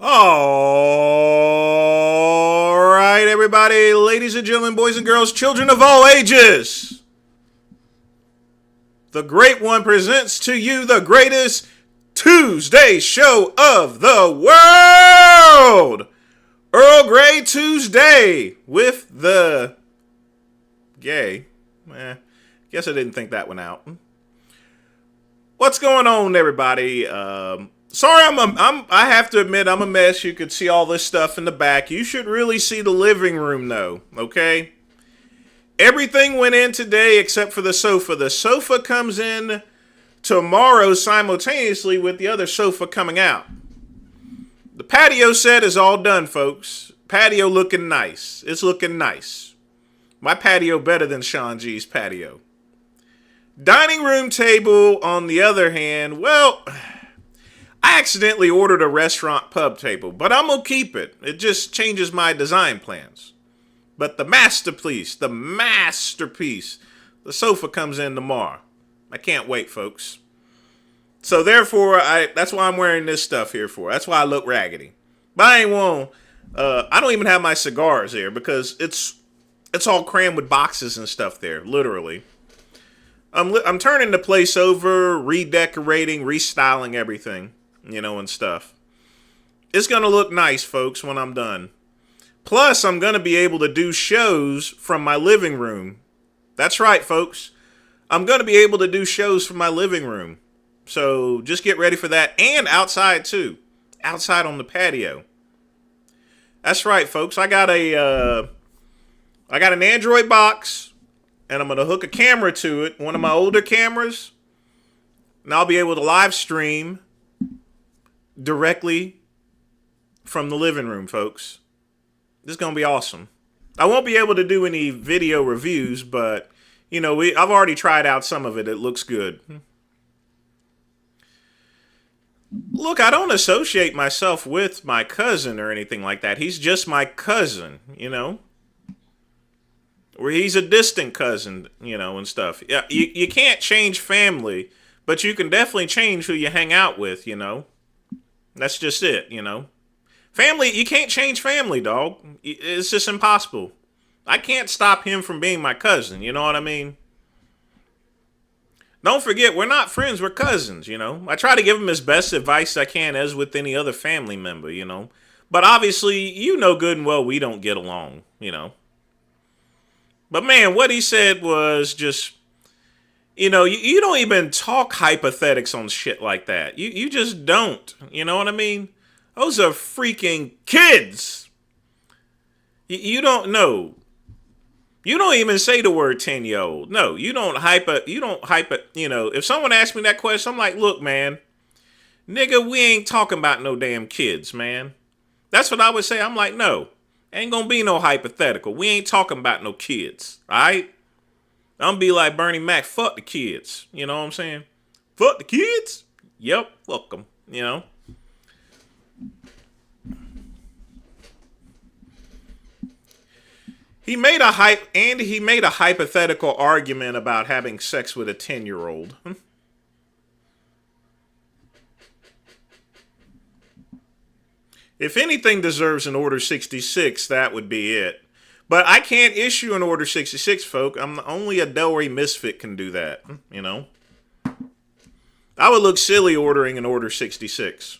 All right, everybody, ladies and gentlemen, boys and girls, children of all ages. The Great One presents to you the greatest Tuesday show of the world. Earl Grey Tuesday with the gay. Guess I didn't think that one out. What's going on, everybody? Sorry, I have to admit I'm a mess. You could see all this stuff in the back. You should really see the living room, though. Okay. Everything went in today except for the sofa. The sofa comes in tomorrow simultaneously with the other sofa coming out. The patio set is all done, folks. Patio looking nice. It's looking nice. My patio better than Sean G's patio. Dining room table, on the other hand, well, I accidentally ordered a restaurant pub table, but I'm going to keep it. It just changes my design plans. But the masterpiece, the sofa comes in tomorrow. I can't wait, folks. So therefore, that's why I'm wearing this stuff here for. That's why I look raggedy. But I don't even have my cigars there because it's all crammed with boxes and stuff there, literally. I'm turning the place over, redecorating, restyling everything, and stuff. It's going to look nice, folks, when I'm done. Plus, I'm going to be able to do shows from my living room. That's right, folks. I'm going to be able to do shows from my living room. So just get ready for that. And outside, too. Outside on the patio. That's right, folks. I got an Android box. And I'm going to hook a camera to it, one of my older cameras. And I'll be able to live stream directly from the living room, folks. This is going to be awesome. I won't be able to do any video reviews, but, I've already tried out some of it. It looks good. Look, I don't associate myself with my cousin or anything like that. He's just my cousin, Or he's a distant cousin, and stuff. Yeah, you can't change family, but you can definitely change who you hang out with, That's just it, Family, you can't change family, dog. It's just impossible. I can't stop him from being my cousin, you know what I mean? Don't forget, we're not friends, we're cousins, I try to give him as best advice I can as with any other family member, But obviously, good and well we don't get along, But man, what he said was just, you don't even talk hypothetics on shit like that. You just don't. You know what I mean? Those are freaking kids. You don't know. You don't even say the word 10-year-old. No, you don't hype it. If someone asks me that question, I'm like, look, man, nigga, we ain't talking about no damn kids, man. That's what I would say. I'm like, no. Ain't gonna be no hypothetical. We ain't talking about no kids, alright? I'm be like Bernie Mac, fuck the kids. You know what I'm saying? Fuck the kids? Yep, fuck them, He made a hypothetical argument about having sex with a 10-year-old. If anything deserves an Order 66, that would be it. But I can't issue an Order 66, folk. Only a Delray misfit can do that, I would look silly ordering an Order 66.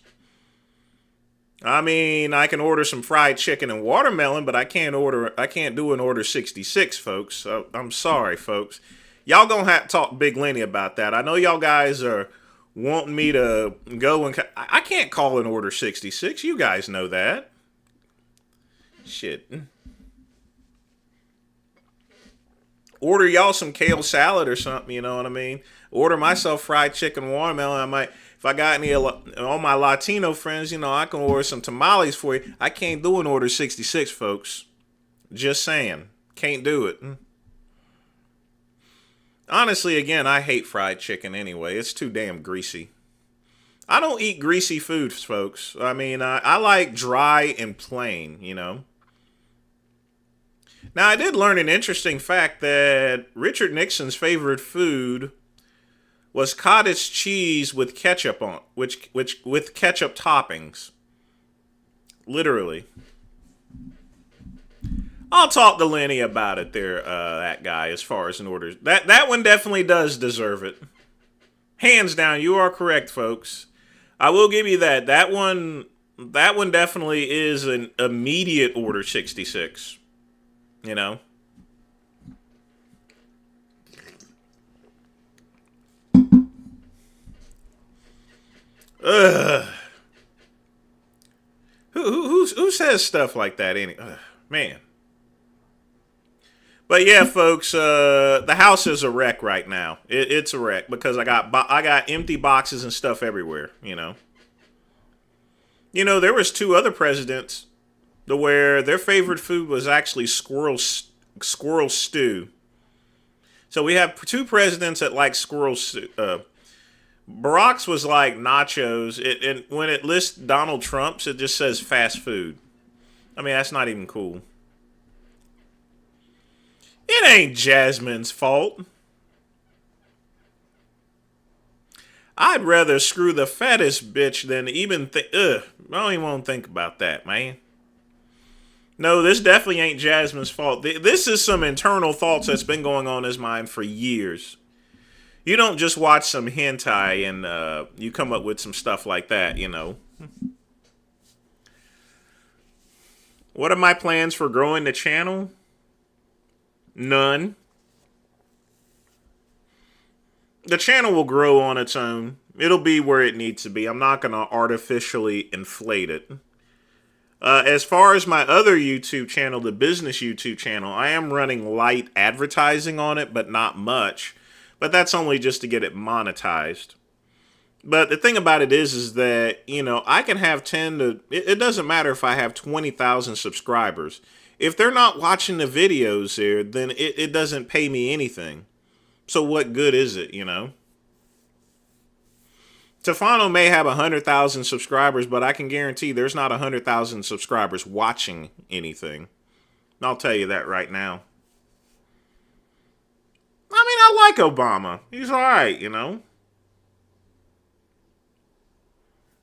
I mean, I can order some fried chicken and watermelon, but I can't do an Order 66, folks. So, I'm sorry, folks. Y'all gonna have to talk to Big Lenny about that. I know y'all guys are wanting me to go and... I can't call an Order 66. You guys know that. Shit. Order y'all some kale salad or something, you know what I mean? Order myself fried chicken watermelon. I might... If I got any all my Latino friends, I can order some tamales for you. I can't do an Order 66, folks. Just saying. Can't do it. Honestly, again, I hate fried chicken anyway. It's too damn greasy. I don't eat greasy foods, folks. I mean, I like dry and plain, Now, I did learn an interesting fact that Richard Nixon's favorite food was cottage cheese with ketchup on, with ketchup toppings. Literally. I'll talk to Lenny about it there, that guy, as far as an order. That one definitely does deserve it. Hands down, you are correct, folks. I will give you that. That one definitely is an immediate Order 66. You know? Ugh. Who says stuff like that? Man. But yeah, folks, the house is a wreck right now. It's a wreck because I got empty boxes and stuff everywhere. You know, there was 2 other presidents where their favorite food was actually squirrel stew. So we have 2 presidents that like squirrel stew. Barack's was like nachos. And when it lists Donald Trump's, it just says fast food. I mean, that's not even cool. It ain't Jasmine's fault. I'd rather screw the fattest bitch than even I don't even want to think about that, man. No, this definitely ain't Jasmine's fault. This is some internal thoughts that's been going on in his mind for years. You don't just watch some hentai and you come up with some stuff like that, you know. What are my plans for growing the channel? None. The channel will grow on its own. It'll be where it needs to be. I'm not going to artificially inflate it. As far as my other YouTube channel, the business YouTube channel, I am running light advertising on it, but not much. But that's only just to get it monetized. But the thing about it is that, I can have it doesn't matter if I have 20,000 subscribers. If they're not watching the videos there, then it doesn't pay me anything. So what good is it, Tefano may have 100,000 subscribers, but I can guarantee there's not 100,000 subscribers watching anything. I'll tell you that right now. I mean, I like Obama. He's alright,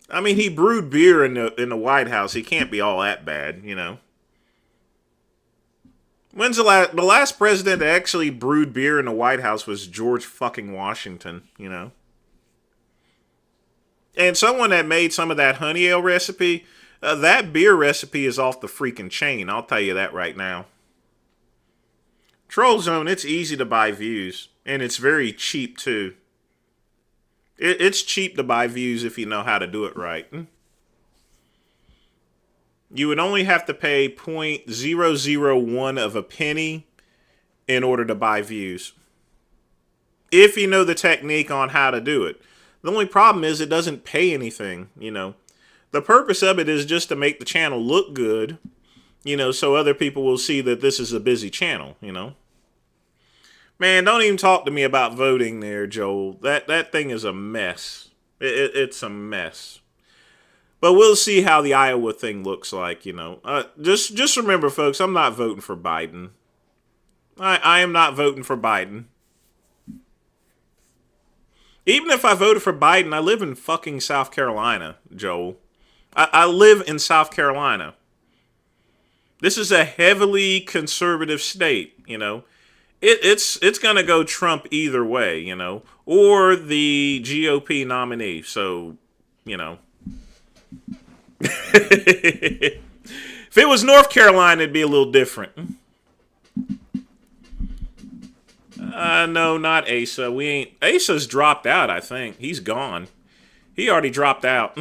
I mean, he brewed beer in the White House. He can't be all that bad, When's the last president that actually brewed beer in the White House was George fucking Washington, And someone that made some of that honey ale recipe, that beer recipe is off the freaking chain. I'll tell you that right now. Troll Zone, it's easy to buy views. And it's very cheap, too. It's cheap to buy views if you know how to do it right. You would only have to pay 0.001 of a penny in order to buy views. If you know the technique on how to do it. The only problem is it doesn't pay anything, The purpose of it is just to make the channel look good, so other people will see that this is a busy channel, Man, don't even talk to me about voting there, Joel. That thing is a mess. It's a mess. But we'll see how the Iowa thing looks like, Just remember, folks, I'm not voting for Biden. I am not voting for Biden. Even if I voted for Biden, I live in fucking South Carolina, Joel. I live in South Carolina. This is a heavily conservative state, It's going to go Trump either way, or the GOP nominee. So, If it was North Carolina, it'd be a little different. No, not Asa. Asa's dropped out, I think. He's gone. He already dropped out.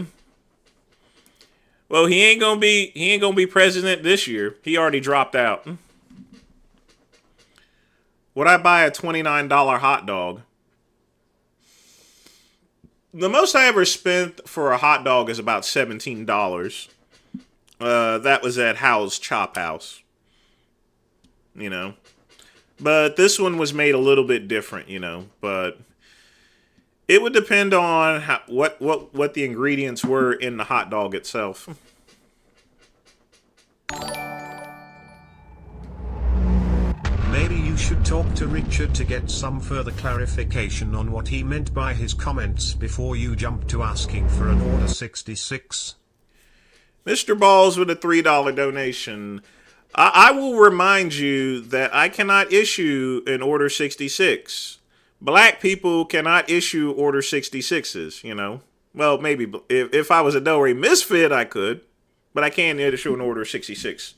Well, he ain't gonna be president this year. He already dropped out. Would I buy a $29 hot dog? The most I ever spent for a hot dog is about $17. That was at Hal's Chop House. But this one was made a little bit different, But it would depend on what the ingredients were in the hot dog itself. Maybe you should talk to Richard to get some further clarification on what he meant by his comments before you jump to asking for an Order 66. Mr. Balls with a $3 donation. I will remind you that I cannot issue an Order 66. Black people cannot issue Order 66s, you know. Well, maybe if I was a Delray Misfit, I could. But I can't issue an Order 66.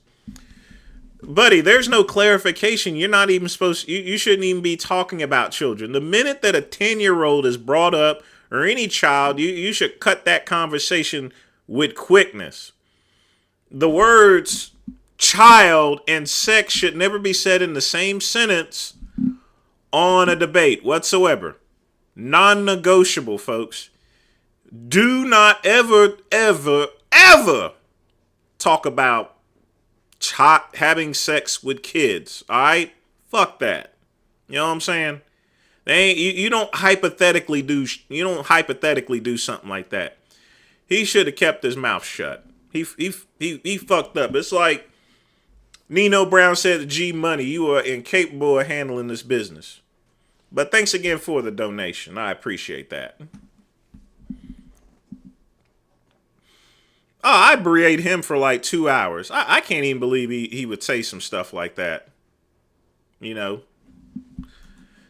Buddy, there's no clarification. You're not even supposed to, you shouldn't even be talking about children. The minute that a 10-year-old is brought up, or any child, you should cut that conversation with quickness. The words child and sex should never be said in the same sentence on a debate whatsoever. Non-negotiable, folks. Do not ever, ever, ever talk about having sex with kids. All right? Fuck that. You know what I'm saying? You don't hypothetically do something like that. He should have kept his mouth shut. He fucked up. It's like Nino Brown said to G Money, you are incapable of handling this business. But thanks again for the donation. I appreciate that. Oh, I berate him for like 2 hours. I can't even believe he would say some stuff like that. You know.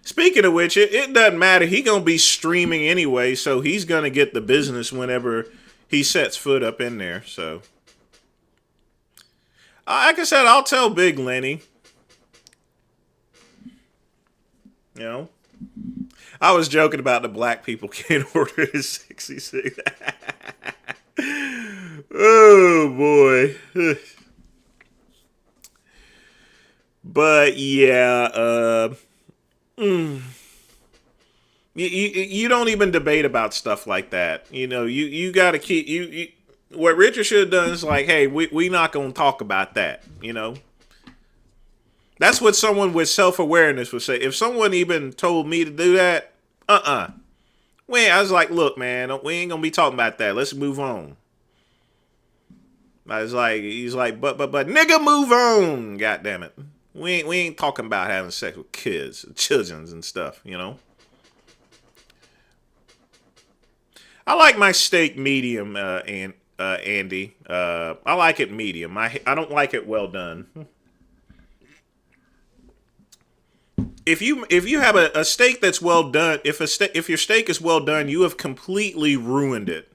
Speaking of which, it doesn't matter. He gonna be streaming anyway, so he's gonna get the business whenever he sets foot up in there. So, like I said, I'll tell Big Lenny. You know, I was joking about the black people can't order his 66. Oh boy. But yeah, you don't even debate about stuff like that. You know, you got to keep what Richard should have done is like, hey, we not gonna talk about that. You know, that's what someone with self-awareness would say. If someone even told me to do that, I was like, look, man, we ain't gonna be talking about that. Let's move on. He's like, but nigga, move on. God damn it. We ain't talking about having sex with kids, children and stuff, you know. I like my steak medium, Andy. I like it medium. I don't like it well done. If you have a steak that's well done, if your steak is well done, you have completely ruined it.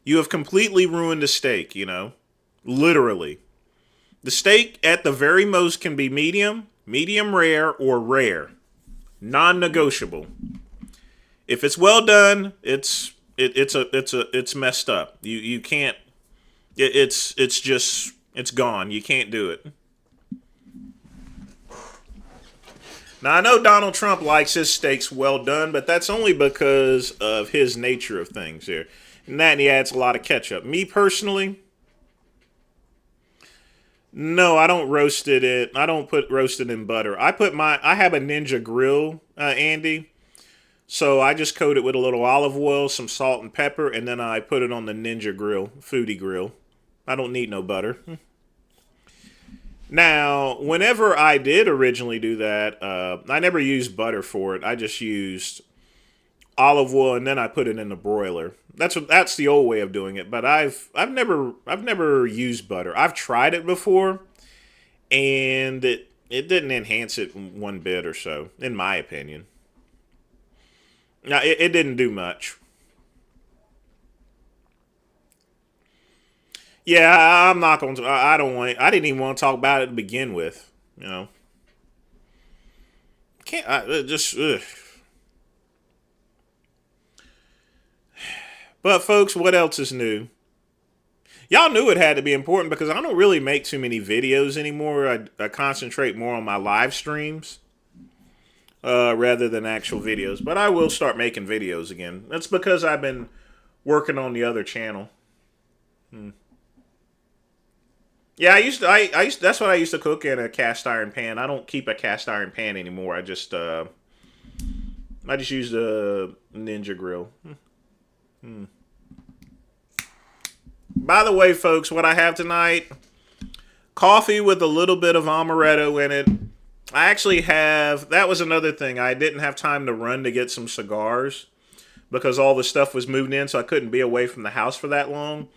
You have completely ruined the steak, you know. Literally. The steak at the very most can be medium rare, or rare. Non-negotiable. If it's well done, it's messed up. You can't. It's gone. You can't do it. Now I know Donald Trump likes his steaks well done, but that's only because of his nature of things here. And that, and he adds a lot of ketchup. Me personally, no, I don't roast it. I don't put roasted in butter. I have a Ninja grill, Andy. So I just coat it with a little olive oil, some salt and pepper, and then I put it on the Ninja grill, foodie grill. I don't need no butter. Now, whenever I did originally do that, I never used butter for it. I just used olive oil, and then I put it in the broiler. That's the old way of doing it. But I've never used butter. I've tried it before, and it didn't enhance it one bit or so, in my opinion. Now it didn't do much. Yeah, I'm not going to. I don't want. I didn't even want to talk about it to begin with. You know, can't. I just. Ugh. But folks, what else is new? Y'all knew it had to be important because I don't really make too many videos anymore. I concentrate more on my live streams rather than actual videos. But I will start making videos again. That's because I've been working on the other channel. Yeah, I used. That's what I used to cook in a cast iron pan. I don't keep a cast iron pan anymore. I just use the Ninja grill. By the way, folks, what I have tonight, coffee with a little bit of amaretto in it. I actually have, that was another thing. I didn't have time to run to get some cigars because all the stuff was moved in, so I couldn't be away from the house for that long.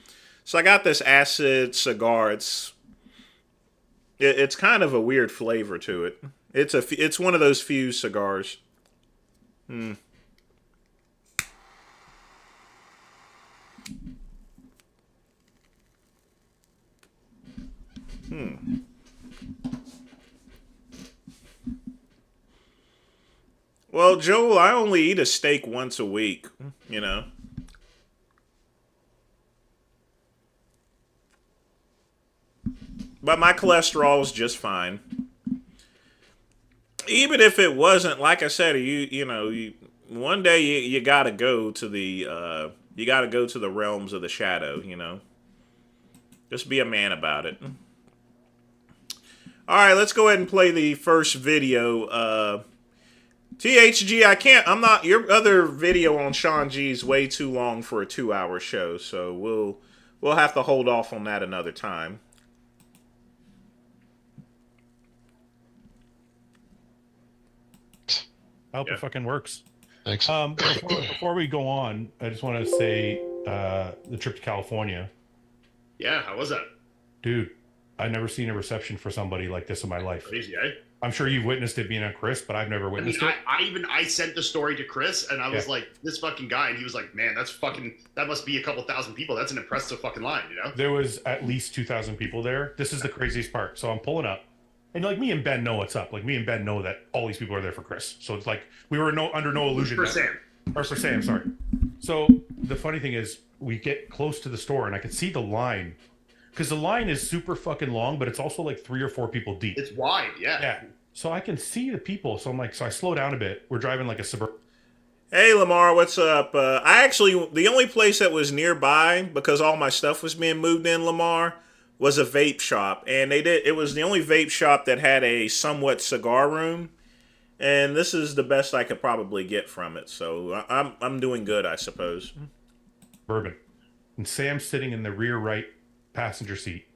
So I got this acid cigar. It's kind of a weird flavor to it. It's one of those fused cigars. Hmm. Well, Joel, I only eat a steak once a week, you know. But my cholesterol is just fine. Even if it wasn't, like I said, one day you gotta go to the realms of the shadow, you know. Just be a man about it. All right, let's go ahead and play the first video. THG, I'm not. Your other video on Sean G is way too long for a 2-hour show, so we'll have to hold off on that another time. I hope it fucking works. Thanks. Before we go on, I just want to say the trip to California. Yeah, how was that? Dude, I've never seen a reception for somebody like this in my life. Crazy, eh? I'm sure you've witnessed it being on Chris, but I've never witnessed it. I sent the story to Chris, and I was like, this fucking guy, and he was like, man, that must be a couple thousand people. That's an impressive fucking line, you know? There was at least 2,000 people there. This is the craziest part. So I'm pulling up. And like me and Ben know what's up. Like me and Ben know that all these people are there for Chris. So it's like we were under no illusion. For Sam. Or for Sam, sorry. So the funny thing is we get close to the store and I can see the line. Because the line is super fucking long, but it's also like 3 or 4 people deep. It's wide, yeah. Yeah. So I can see the people. So I'm like, so I slow down a bit. We're driving like a Suburban. Hey Lamar, what's up? The only place that was nearby, because all my stuff was being moved in, Lamar, was a vape shop. And it was the only vape shop that had a somewhat cigar room. And this is the best I could probably get from it. So I'm doing good, I suppose. Bourbon. And Sam's sitting in the rear right passenger seat.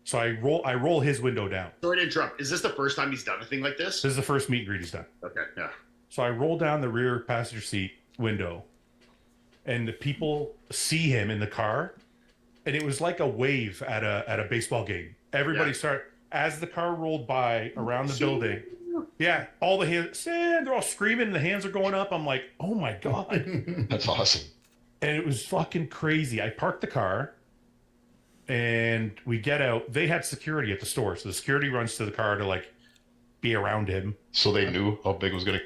So I roll his window down. Sorry to interrupt. Is this the first time he's done a thing like this? This is the first meet and greet he's done. Okay, yeah. So I roll down the rear passenger seat window, and the people see him in the car, and it was like a wave at a baseball game. Everybody started as the car rolled by around the building. Yeah, all the hands, they're all screaming, and the hands are going up. I'm like, oh my god, That's awesome. and it was fucking crazy. I parked the car, and we get out. They had security at the store, so the security runs to the car to like be around him. So they knew how big it was gonna.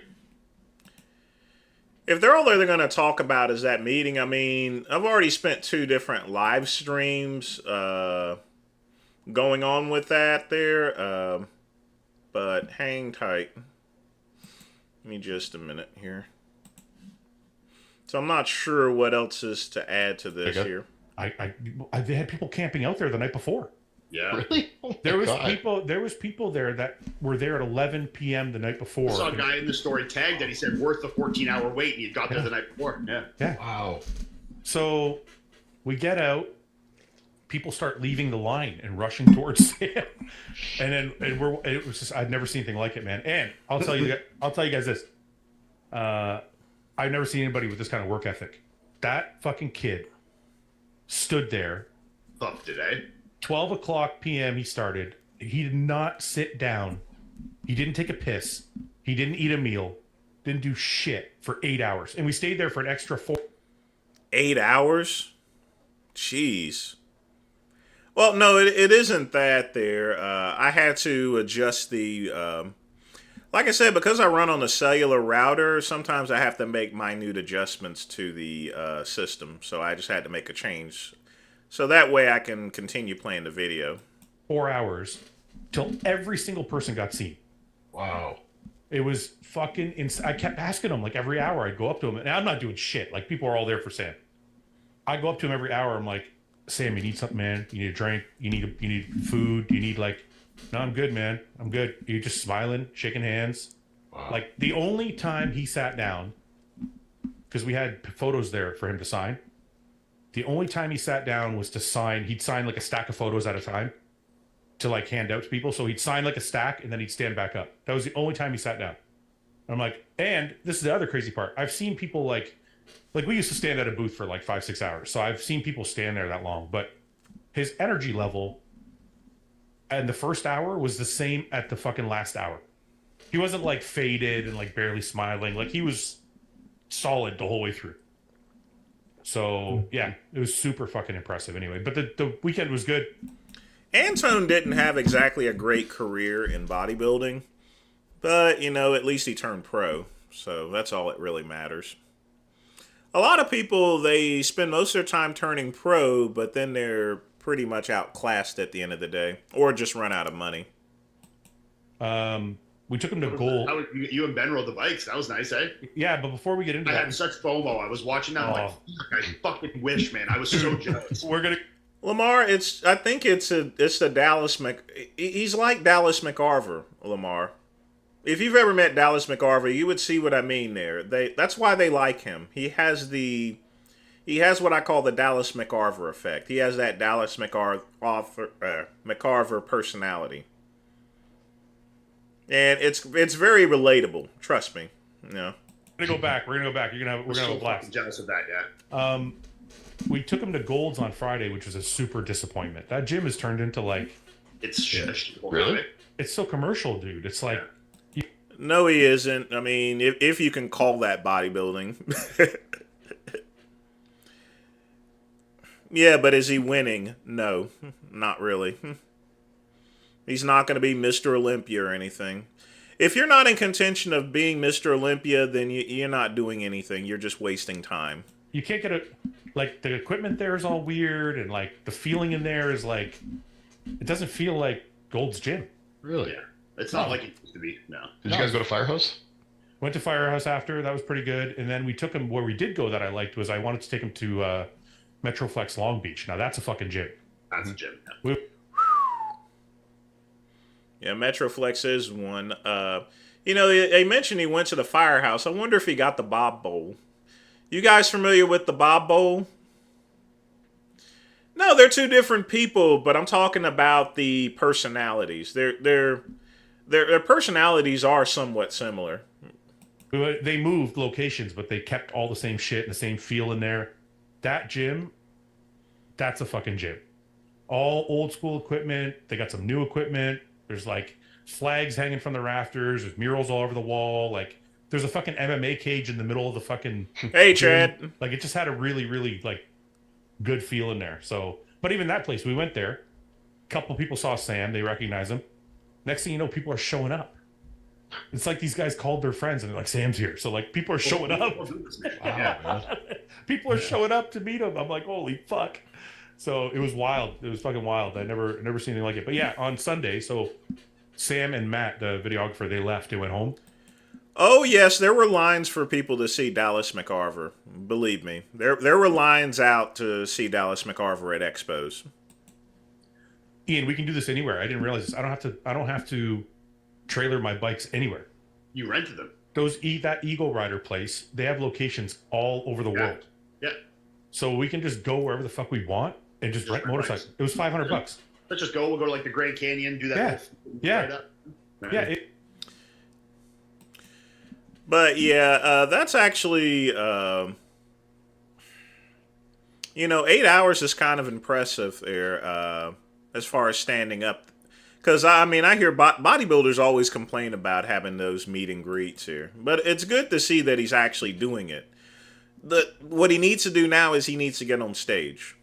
If they're all they're going to talk about is that meeting, I mean, I've already spent 2 different live streams going on with that there. But hang tight. Give me just a minute here. So I'm not sure what else is to add to this here. They had people camping out there the night before. Yeah. Really? Oh There was God. people there that were there at 11 p.m. the night before. I saw a guy in the story tagged that he said worth the 14-hour wait, and he got there the night before. Yeah. Yeah. Wow. So we get out. People start leaving the line and rushing towards Sam, and it was just I'd never seen anything like it, man. And I'll tell you guys this. I've never seen anybody with this kind of work ethic. That fucking kid stood there. Thumped it, eh? 12 o'clock p.m. he started. He did not sit down. He didn't take a piss. He didn't eat a meal. Didn't do shit for 8 hours. And we stayed there for an extra 4. 8 hours? Jeez. Well, no, it isn't that there. I had to adjust the... like I said, because I run on a cellular router, sometimes I have to make minute adjustments to the system. So I just had to make a change. So that way I can continue playing the video. 4 hours till every single person got seen. Wow. It was fucking insane. I kept asking him like every hour. I'd go up to him, and I'm not doing shit. Like people are all there for Sam. I go up to him every hour. I'm like, Sam, you need something, man. You need a drink. You need food. You need like, no, I'm good, man. I'm good. You're just smiling, shaking hands. Wow. Like the only time he sat down, because we had photos there for him to sign. The only time he sat down was to sign. He'd sign like a stack of photos at a time to like hand out to people. So he'd sign like a stack and then he'd stand back up. That was the only time he sat down. I'm like, and this is the other crazy part. I've seen people like we used to stand at a booth for like 5-6 hours. So I've seen people stand there that long, but his energy level and the first hour was the same at the fucking last hour. He wasn't like faded and like barely smiling. Like he was solid the whole way through. So yeah, it was super fucking impressive anyway. But the weekend was good. Antone didn't have exactly a great career in bodybuilding, but, you know, at least he turned pro. So that's all that really matters. A lot of people, they spend most of their time turning pro, but then they're pretty much outclassed at the end of the day, or just run out of money. We took him to Gold. You and Ben rode the bikes. That was nice, eh? Yeah, but before we get into I that, had such FOMO. I was watching that. I'm like, fuck, I fucking wish, man. I was so jealous. we're gonna. Lamar, I think it's the Dallas he's like Dallas McCarver, Lamar. If you've ever met Dallas McCarver, you would see what I mean there. That's why they like him. He has what I call the Dallas McCarver effect. He has that Dallas McCarver personality. And it's very relatable, trust me. Yeah. We're gonna go back. We're gonna go back. We're gonna have a blast. Jealous of that, yeah. We took him to Gold's on Friday, which was a super disappointment. That gym has turned into like It's Really? it's so commercial, dude. It's like No, he isn't. I mean, if you can call that bodybuilding. Yeah, but is he winning? No, not really. He's not going to be Mr. Olympia or anything. If you're not in contention of being Mr. Olympia, then you're not doing anything. You're just wasting time. you can't get like the equipment there is all weird, and like the feeling in there is like it doesn't feel like Gold's Gym. Really? Yeah. It's not like it used to be. No. Did you guys go to Firehouse? Went to Firehouse after. That was pretty good. And then we took him where we did go that I liked was I wanted to take him to Metroflex Long Beach. Now that's a fucking gym. That's a gym. Yeah. Yeah, Metroflex is one. You know, they mentioned he went to the Firehouse. I wonder if he got the Bob Bowl. You guys familiar with the Bob Bowl? No, they're two different people, but I'm talking about the personalities. Their personalities are somewhat similar. They moved locations, but they kept all the same shit and the same feel in there. That gym, that's a fucking gym. All old school equipment. They got some new equipment. There's like flags hanging from the rafters. There's murals all over the wall. Like there's a fucking MMA cage in the middle of the fucking Hey, gym. Chad. Like it just had a really, really like good feel in there. So, but even that place, we went there. A couple people saw Sam. They recognized him. Next thing you know, people are showing up. It's like these guys called their friends and they're like, Sam's here. So like people are showing up. Yeah. People are showing up to meet him. I'm like, holy fuck. So it was wild. It was fucking wild. I never seen anything like it. But yeah, on Sunday, so Sam and Matt, the videographer, they left. They went home. Oh, yes, there were lines for people to see Dallas McCarver. Believe me. There were lines out to see Dallas McCarver at expos. Ian, we can do this anywhere. I didn't realize this. I don't have to trailer my bikes anywhere. You rented them. That Eagle Rider place, they have locations all over the world. Yeah. So we can just go wherever the fuck we want and just rent motorcycles. It was $500. Let's just go. We'll go to like the Grand Canyon, do that. Yeah. Right up. Yeah. But yeah, that's actually, 8 hours is kind of impressive there as far as standing up. Because, I mean, I hear bodybuilders always complain about having those meet and greets here. But it's good to see that he's actually doing it. What he needs to do now is he needs to get on stage.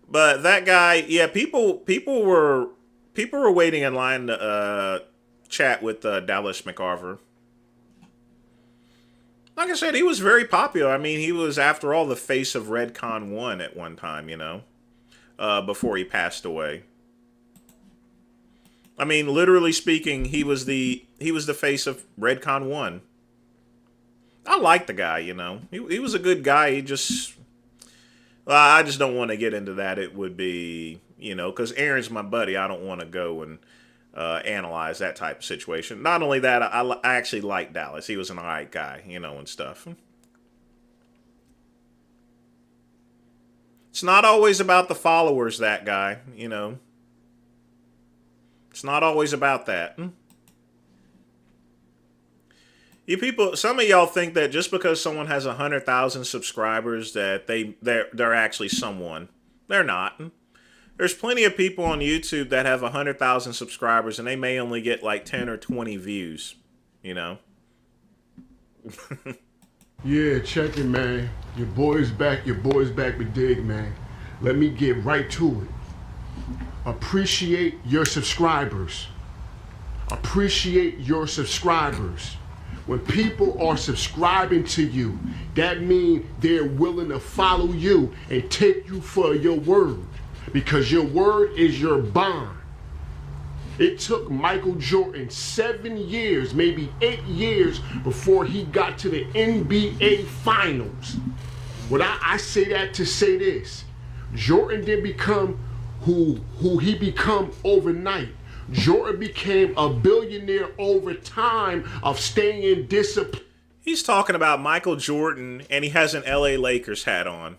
But that guy, yeah, people were waiting in line to chat with Dallas McCarver. Like I said, he was very popular. I mean, he was, after all, the face of Redcon 1 at one time, before he passed away. I mean, literally speaking, he was the face of Redcon 1. I like the guy, He was a good guy. He just... Well, I just don't want to get into that. It would be, because Aaron's my buddy. I don't want to go and analyze that type of situation. Not only that, I actually like Dallas. He was an alright guy, and stuff. It's not always about the followers, that guy, It's not always about that. You people, some of y'all think that just because someone has 100,000 subscribers that they're actually someone. They're not. There's plenty of people on YouTube that have 100,000 subscribers and they may only get like 10 or 20 views, you know? Yeah, check it, man. Your boy's back with dig, man. Let me get right to it. Appreciate your subscribers. Appreciate your subscribers. When people are subscribing to you, that means they're willing to follow you and take you for your word. Because your word is your bond. It took Michael Jordan 7 years, maybe 8 years, before he got to the NBA Finals. What I say that to say this. Jordan didn't become who he become overnight. Jordan became a billionaire over time of staying disciplined. He's talking about Michael Jordan and he has an LA Lakers hat on.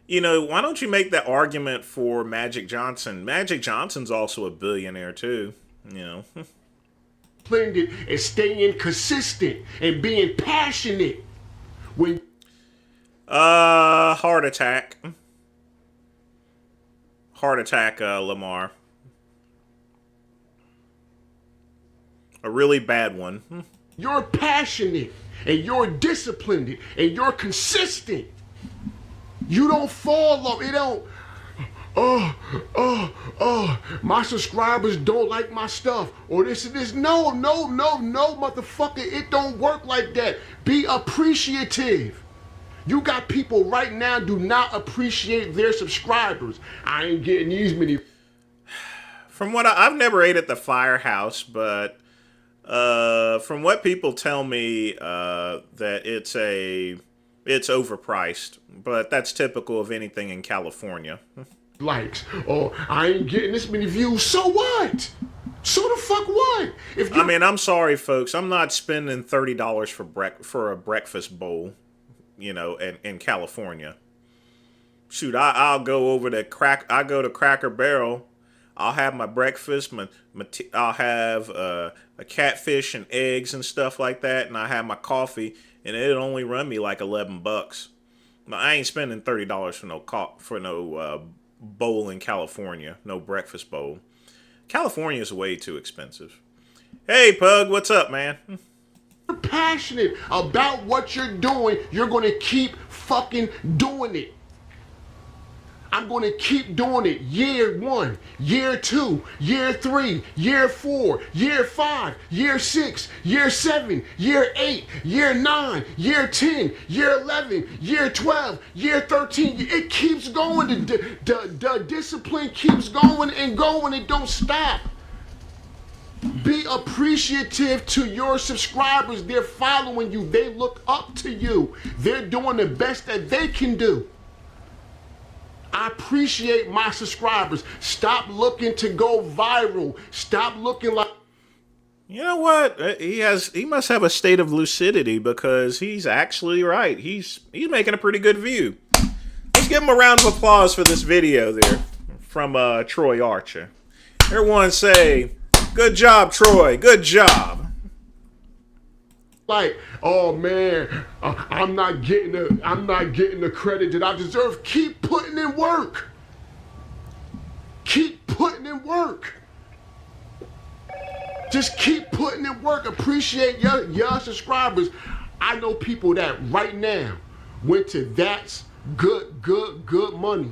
You know, why don't you make that argument for Magic Johnson? Magic Johnson's also a billionaire too, you know. And staying consistent and being passionate. When heart attack. Heart attack, Lamar. A really bad one. You're passionate and you're disciplined and you're consistent. You don't fall off. It don't. My subscribers don't like my stuff or this and this. No, motherfucker. It don't work like that. Be appreciative. You got people right now do not appreciate their subscribers. I ain't getting these many. From what I've never ate at the Firehouse, but from what people tell me, that it's overpriced, but that's typical of anything in California. Likes, or I ain't getting this many views. So what? So the fuck what? I mean, I'm sorry, folks. I'm not spending $30 for a breakfast bowl, you know, in California. Shoot, I'll go over to I go to Cracker Barrel. I'll have my breakfast. I'll have a catfish and eggs and stuff like that, and I have my coffee, and it'll only run me like $11. I ain't spending $30 for no bowl in California, no breakfast bowl. California is way too expensive. Hey, Pug, what's up, man? You're passionate about what you're doing. You're going to keep fucking doing it. I'm going to keep doing it. Year 1, year 2, year 3, year 4, year 5, year 6, year 7, year 8, year 9, year 10, year 11, year 12, year 13. It keeps going. The discipline keeps going and going. It don't stop. Be appreciative to your subscribers. They're following you. They look up to you. They're doing the best that they can do. I appreciate my subscribers. Stop looking to go viral. Stop looking like... You know what? He must have a state of lucidity because he's actually right. He's making a pretty good view. Let's give him a round of applause for this video there from Troy Archer. Everyone say, good job, Troy. Good job. Like, oh man, I'm not getting the credit that I deserve. Keep putting in work. Keep putting in work. Just keep putting in work. Appreciate your subscribers. I know people that right now went to That's Good Money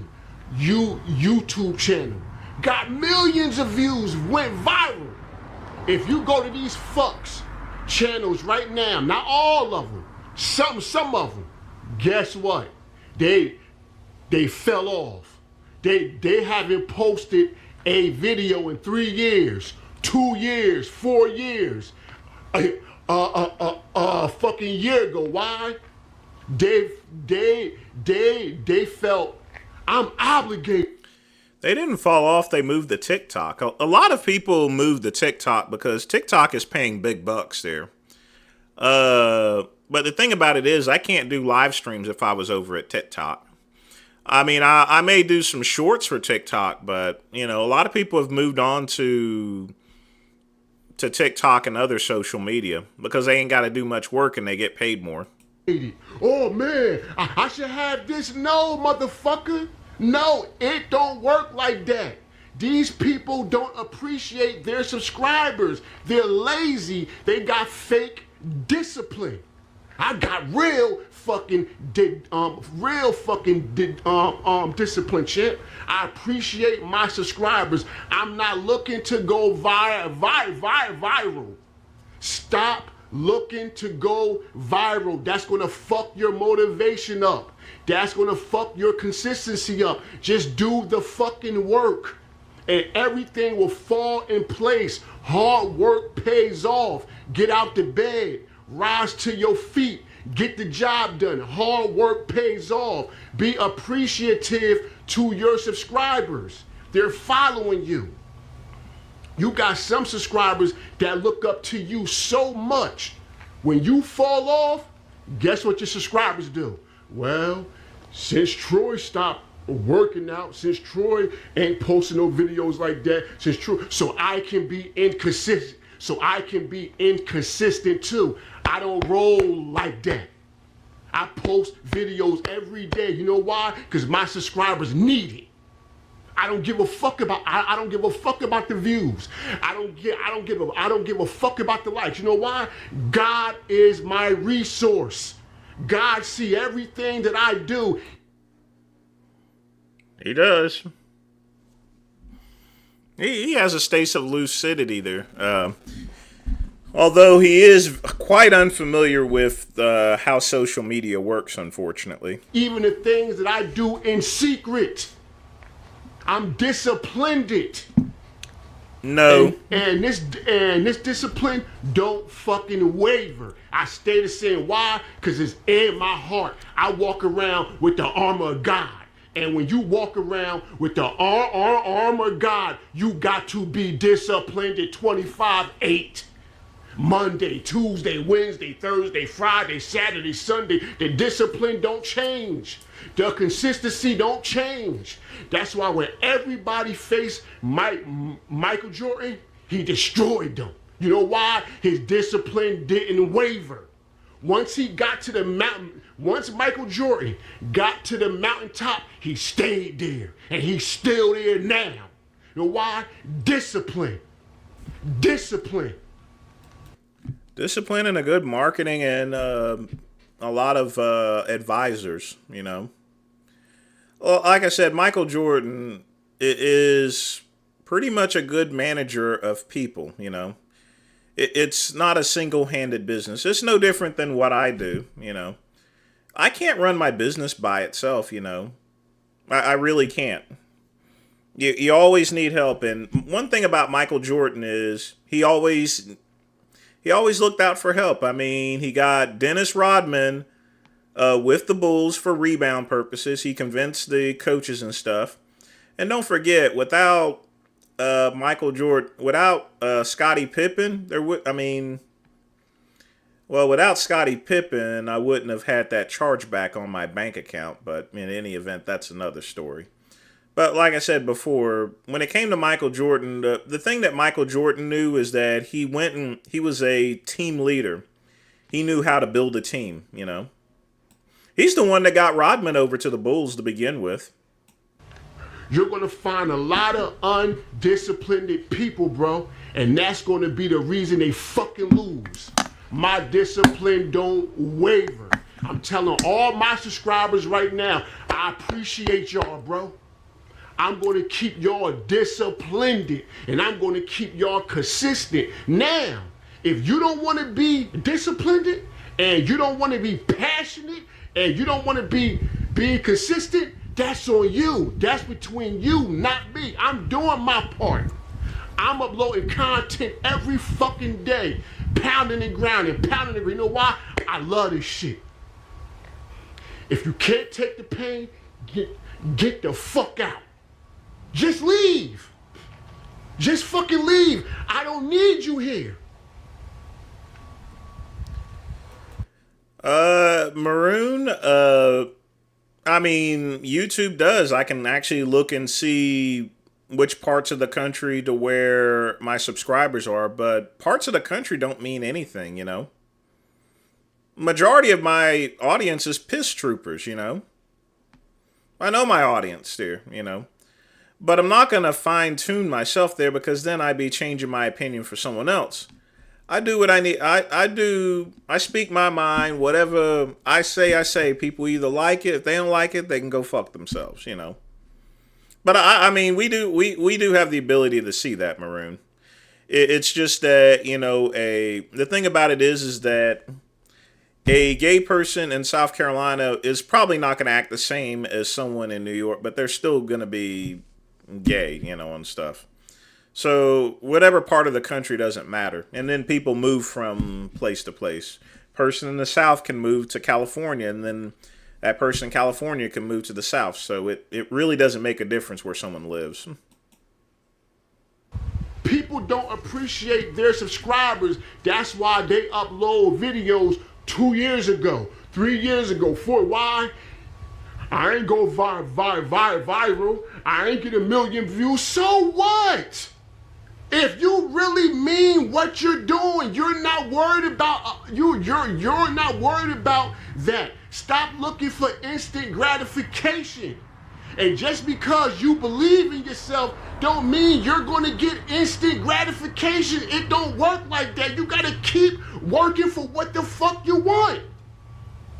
YouTube channel, got millions of views, went viral. If you go to these fucks channels right now, not all of them, some of them, guess what? They fell off. They haven't posted a video in 3 years, 2 years, 4 years, a fucking year ago. Why? They felt I'm obligated. They didn't fall off. They moved to TikTok. A lot of people moved to TikTok because TikTok is paying big bucks there. But the thing about it is I can't do live streams if I was over at TikTok. I mean, I may do some shorts for TikTok, but, you know, a lot of people have moved on to TikTok and other social media because they ain't got to do much work and they get paid more. Oh, man, I should have this. No, motherfucker. No, it don't work like that. These people don't appreciate their subscribers. They're lazy. They got fake discipline. I got real fucking discipline, champ. I appreciate my subscribers. I'm not looking to go viral. Stop looking to go viral. That's gonna fuck your motivation up. That's gonna fuck your consistency up. Just do the fucking work and everything will fall in place. Hard work pays off. Get out the bed, rise to your feet, get the job done. Hard work pays off. Be appreciative to your subscribers. They're following you. You got some subscribers that look up to you so much. When you fall off, guess what your subscribers do? Well, since Troy stopped working out, since Troy ain't posting no videos like that, so I can be inconsistent. So I can be inconsistent too. I don't roll like that. I post videos every day. You know why? Because my subscribers need it. I don't give a fuck about I don't give a fuck about the views. I don't give a fuck about the likes. You know why? God is my resource. God see everything that I do. He does. He has a state of lucidity there. Although he is quite unfamiliar with how social media works, unfortunately. Even the things that I do in secret, I'm disciplined it. No. And this discipline don't fucking waver. I stay the same. Why? Because it's in my heart. I walk around with the armor of God. And when you walk around with the armor of God, you got to be disciplined at 25/8. Monday, Tuesday, Wednesday, Thursday, Friday, Saturday, Sunday. The discipline don't change. The consistency don't change. That's why when everybody faced Michael Jordan, he destroyed them. You know why? His discipline didn't waver. Once he got to the mountain, once Michael Jordan got to the mountaintop, he stayed there. And he's still there now. You know why? Discipline. Discipline. Discipline and a good marketing and a lot of advisors, you know. Well, like I said, Michael Jordan is pretty much a good manager of people, you know. It's not a single-handed business. It's no different than what I do, you know. I can't run my business by itself, you know. I really can't. You always need help. And one thing about Michael Jordan is he always looked out for help. I mean, he got Dennis Rodman with the Bulls for rebound purposes. He convinced the coaches and stuff. And don't forget, without Michael Jordan, without Scottie Pippen, without Scottie Pippen, I wouldn't have had that chargeback on my bank account. But in any event, that's another story. But like I said before, when it came to Michael Jordan, the thing that Michael Jordan knew is that he was a team leader. He knew how to build a team, you know. He's the one that got Rodman over to the Bulls to begin with. You're going to find a lot of undisciplined people, bro. And that's going to be the reason they fucking lose. My discipline don't waver. I'm telling all my subscribers right now, I appreciate y'all, bro. I'm going to keep y'all disciplined and I'm going to keep y'all consistent. Now, if you don't want to be disciplined and you don't want to be passionate and you don't want to be consistent, that's on you. That's between you, not me. I'm doing my part. I'm uploading content every fucking day, pounding and grounding, pounding and grounding. You know why? I love this shit. If you can't take the pain, get the fuck out. Just leave. Just fucking leave. I don't need you here. Maroon, I mean, YouTube does. I can actually look and see which parts of the country to where my subscribers are, but parts of the country don't mean anything, you know? Majority of my audience is piss troopers, you know? I know my audience there, you know. But I'm not going to fine tune myself there because then I'd be changing my opinion for someone else. I do what I need. I speak my mind. Whatever I say. People either like it. If they don't like it, they can go fuck themselves, you know. But I mean, we do have the ability to see that, Maroon. It's just that, you know, the thing about it is that a gay person in South Carolina is probably not going to act the same as someone in New York, but they're still going to be gay, you know, and stuff. So whatever part of the country doesn't matter. And then people move from place to place. Person in the South can move to California, and then that person in California can move to the South. So it really doesn't make a difference where someone lives. People don't appreciate their subscribers. That's why they upload videos 2 years ago, 3 years ago, 4. Why? I ain't go viral. I ain't get 1 million views. So what? If you really mean what you're doing, you're not worried about you're not worried about that. Stop looking for instant gratification. And just because you believe in yourself don't mean you're going to get instant gratification. It don't work like that. You got to keep working for what the fuck you want.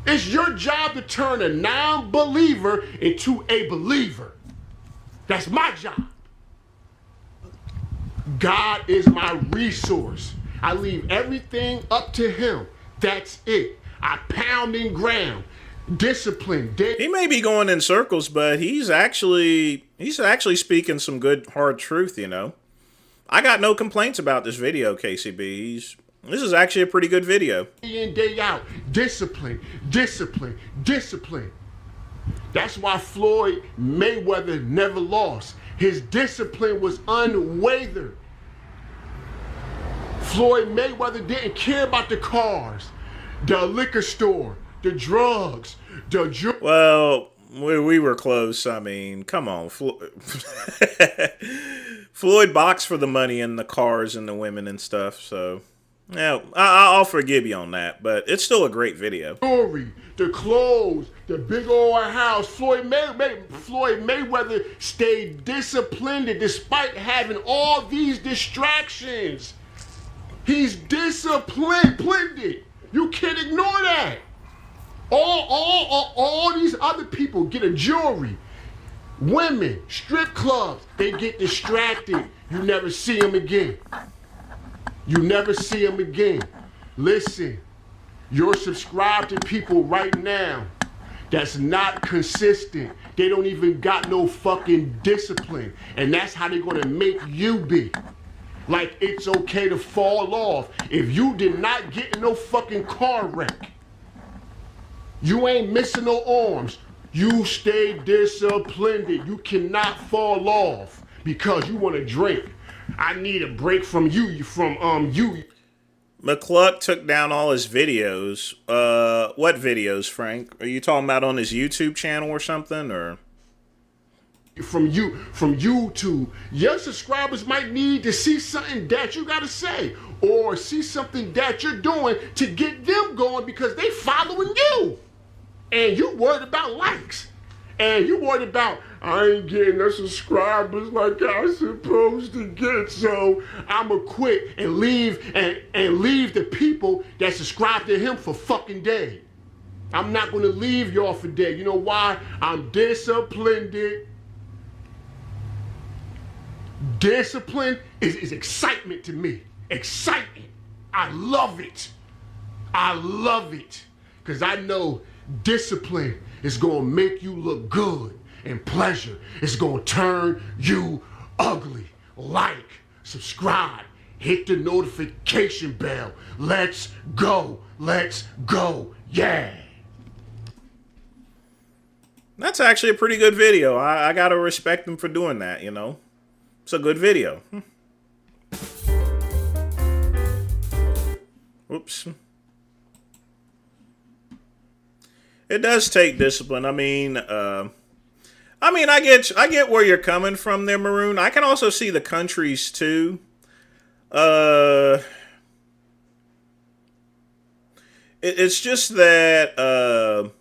It's your job to turn a non-believer into a believer. That's my job. God is my resource. I leave everything up to him. That's it. I pound in ground. Discipline. He may be going in circles, but he's actually speaking some good hard truth, you know. I got no complaints about this video, KCB. This is actually a pretty good video. Day in, day out. Discipline. Discipline. Discipline. That's why Floyd Mayweather never lost. His discipline was unwavered. Floyd Mayweather didn't care about the cars, the liquor store, the drugs, the well, we were close. I mean, come on. Floyd boxed for the money and the cars and the women and stuff, so yeah, I'll forgive you on that, but it's still a great video. Jewelry, the clothes, the big old house. Floyd Mayweather stayed disciplined despite having all these distractions. He's disciplined. You can't ignore that. All these other people get a jewelry. Women, strip clubs, they get distracted. You never see them again. You never see them again. Listen, you're subscribed to people right now that's not consistent. They don't even got no fucking discipline. And that's how they're gonna make you be. Like it's okay to fall off. If you did not get in no fucking car wreck, you ain't missing no arms. You stay disciplined. You cannot fall off because you want to drink. I need a break from you. McCluck took down all his videos. What videos, Frank? Are you talking about on his YouTube channel or something, or? From YouTube. Your subscribers might need to see something that you gotta say, or see something that you're doing to get them going because they following you. And you worried about likes. And you worried about, I ain't getting the subscribers like I supposed to get, so I'ma quit and leave and leave the people that subscribe to him for fucking dead. I'm not gonna leave y'all for dead. You know why? I'm disciplined. Discipline is excitement to me. Excitement. I love it. I love it. Because I know discipline is going to make you look good, and pleasure is going to turn you ugly. Like, subscribe, hit the notification bell. Let's go. Let's go. Yeah. That's actually a pretty good video. I got to respect him for doing that, you know. It's a good video. Oops. It does take discipline. I get where you're coming from there, Maroon. I can also see the countries too. It's just that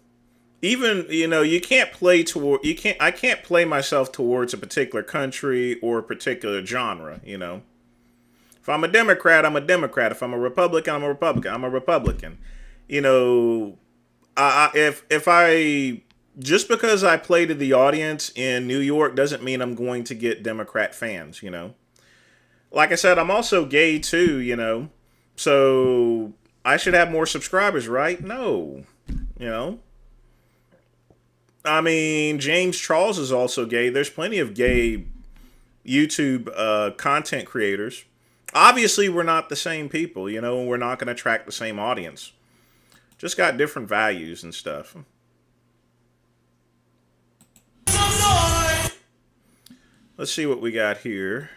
even, you can't play toward, I can't play myself towards a particular country or a particular genre. If I'm a Democrat, I'm a Democrat. If I'm a Republican, I'm a Republican. I'm a Republican. You know, if I just because I play to the audience in New York doesn't mean I'm going to get Democrat fans. Like I said, I'm also gay too. So I should have more subscribers, right? No. I mean, James Charles is also gay. There's plenty of gay YouTube content creators. Obviously, we're not the same people, and we're not going to attract the same audience. Just got different values and stuff. Let's see what we got here.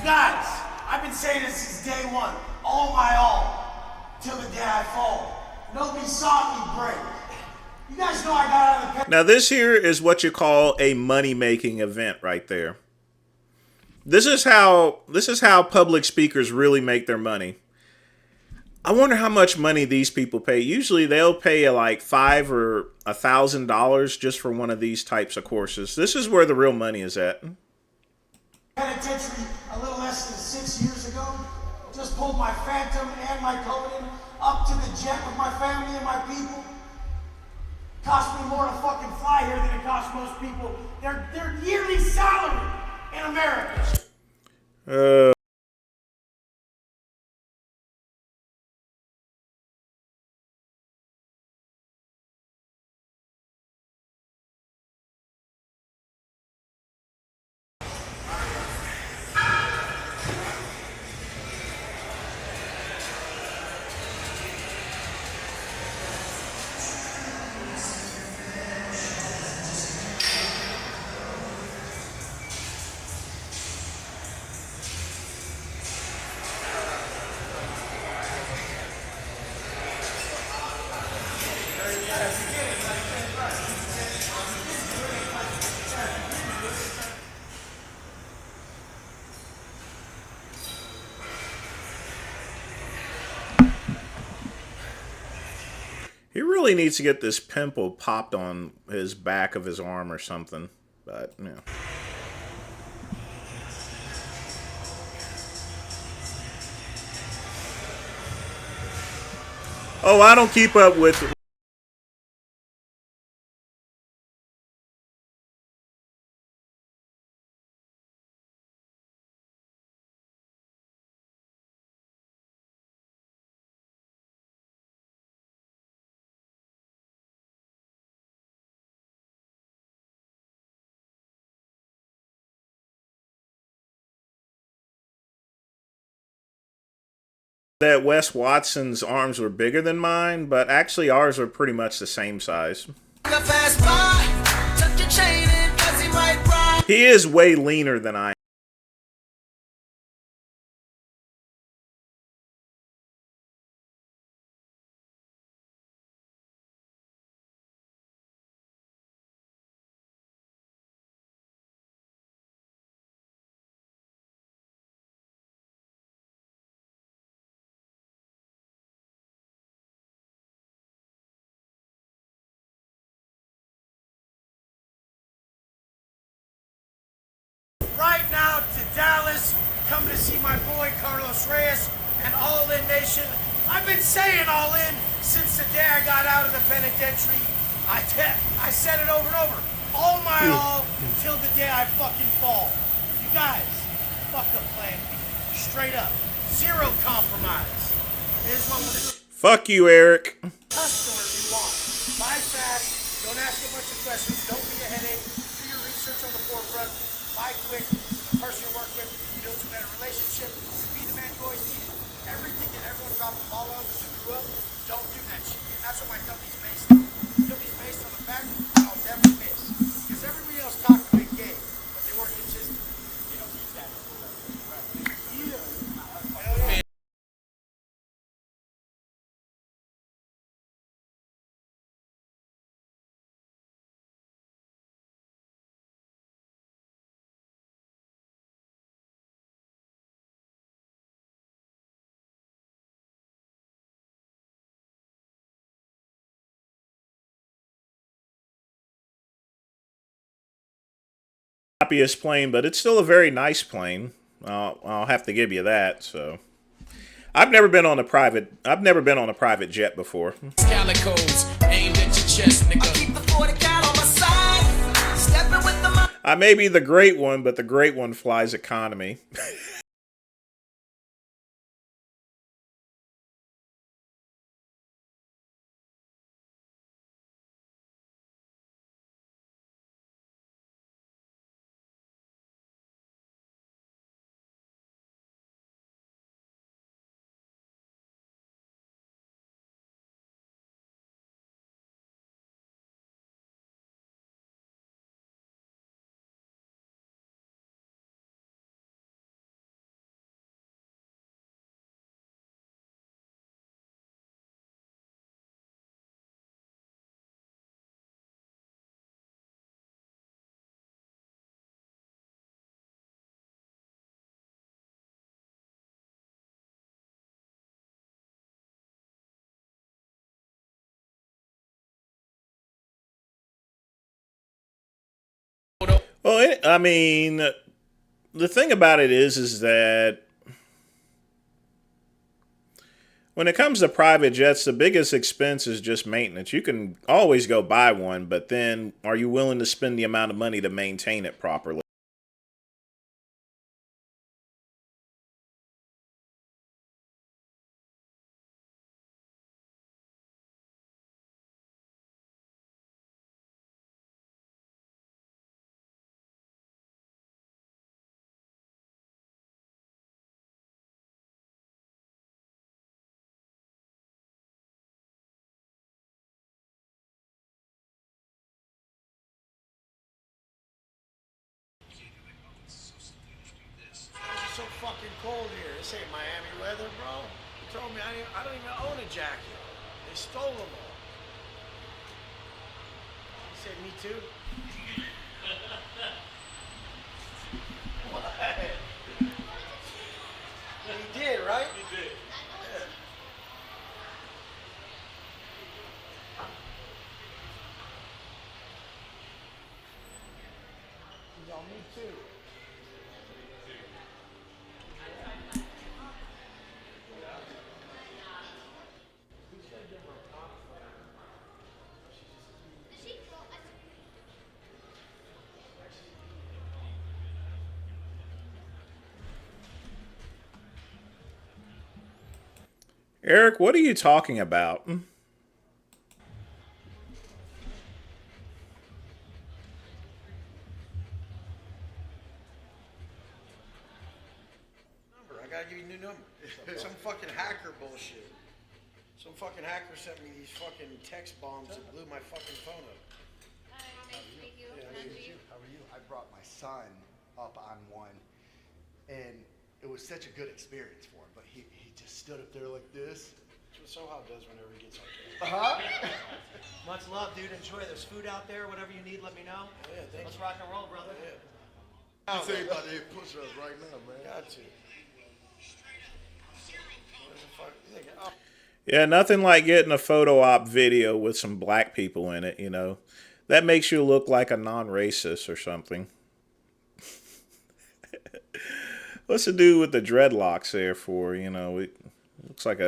Guys, I've been saying this since day one. All my all. Till the day I fall. Nobody saw me break. You guys know I got out of the... Now this here is what you call a money-making event right there. This is how public speakers really make their money. I wonder how much money these people pay. Usually they'll pay like $5,000 or $1,000 just for one of these types of courses. This is where the real money is at. Penitentiary a little less than 6 years ago. Just pulled my Phantom and my Conan up to the jet with my family and my people. Cost me more to fucking fly here than it costs most people their yearly salary in America. He really needs to get this pimple popped on his back of his arm or something. But, Oh, I don't keep up with... that Wes Watson's arms were bigger than mine, but actually ours are pretty much the same size. He is way leaner than I am. Right now to Dallas, coming to see my boy Carlos Reyes and All In Nation. I've been saying All In since the day I got out of the penitentiary. I said it over and over. All my all till the day I fucking fall. You guys, fuck the plan. Straight up. Zero compromise. Here's what we're doing. Fuck you, Eric. Customer you want. Buy fast. Don't ask a bunch of questions. Don't be a headache. Do your research on the forefront. Buy quick. The person you work with builds a better relationship. Be the man you always needed. Everything that everyone dropped the ball on as you grew up, don't do that shit. That's what my company's based on. The company's based on the fact that I'll never miss. Because everybody else talked a big game, but they weren't consistent. You don't need that. Yeah. sloppiest plane, but it's still a very nice plane. I'll have to give you that. So, I've never been on a private jet before. Calicos aimed at your chest, nigga. I keep the 40 cal on my side. Stepping with the I may be the great one, but the great one flies economy. Well, I mean, the thing about it is that when it comes to private jets, the biggest expense is just maintenance. You can always go buy one, but then are you willing to spend the amount of money to maintain it properly? It's so fucking cold here. This ain't Miami weather, bro. You told me I don't even own a jacket. They stole them all. You said me too? What? He did, right? He did. Yeah. Yo, me too. Eric, what are you talking about? I gotta give you a new number. Some fucking hacker bullshit. Some fucking hacker sent me these fucking text bombs that blew my fucking phone up. Hi, nice to meet you. Yeah, Nice to meet you. How are you? I brought my son up on one, and it was such a good experience for him. But he just stood up there like this. That's what Soha does whenever he gets like that. Much love, dude. Enjoy. There's food out there. Whatever you need, let me know. Yeah, thank Let's you. rock and roll, brother. Yeah. You say about to hit push us right now, man. Got to. What the fuck? You think, oh. Yeah, nothing like getting a photo op video with some black people in it, you know. That makes you look like a non-racist or something. What's the dude with the dreadlocks there for, you know? It looks like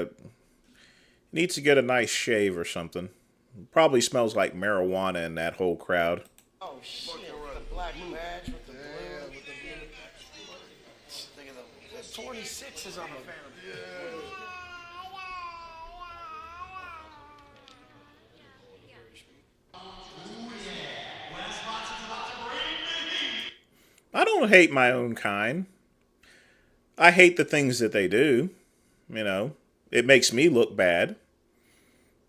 needs to get a nice shave or something. Probably smells like marijuana in that whole crowd. Oh shit! The black badge with the blue. With the blue. Think of the 26 is on the fan. I don't hate my own kind. I hate the things that they do. You know, it makes me look bad.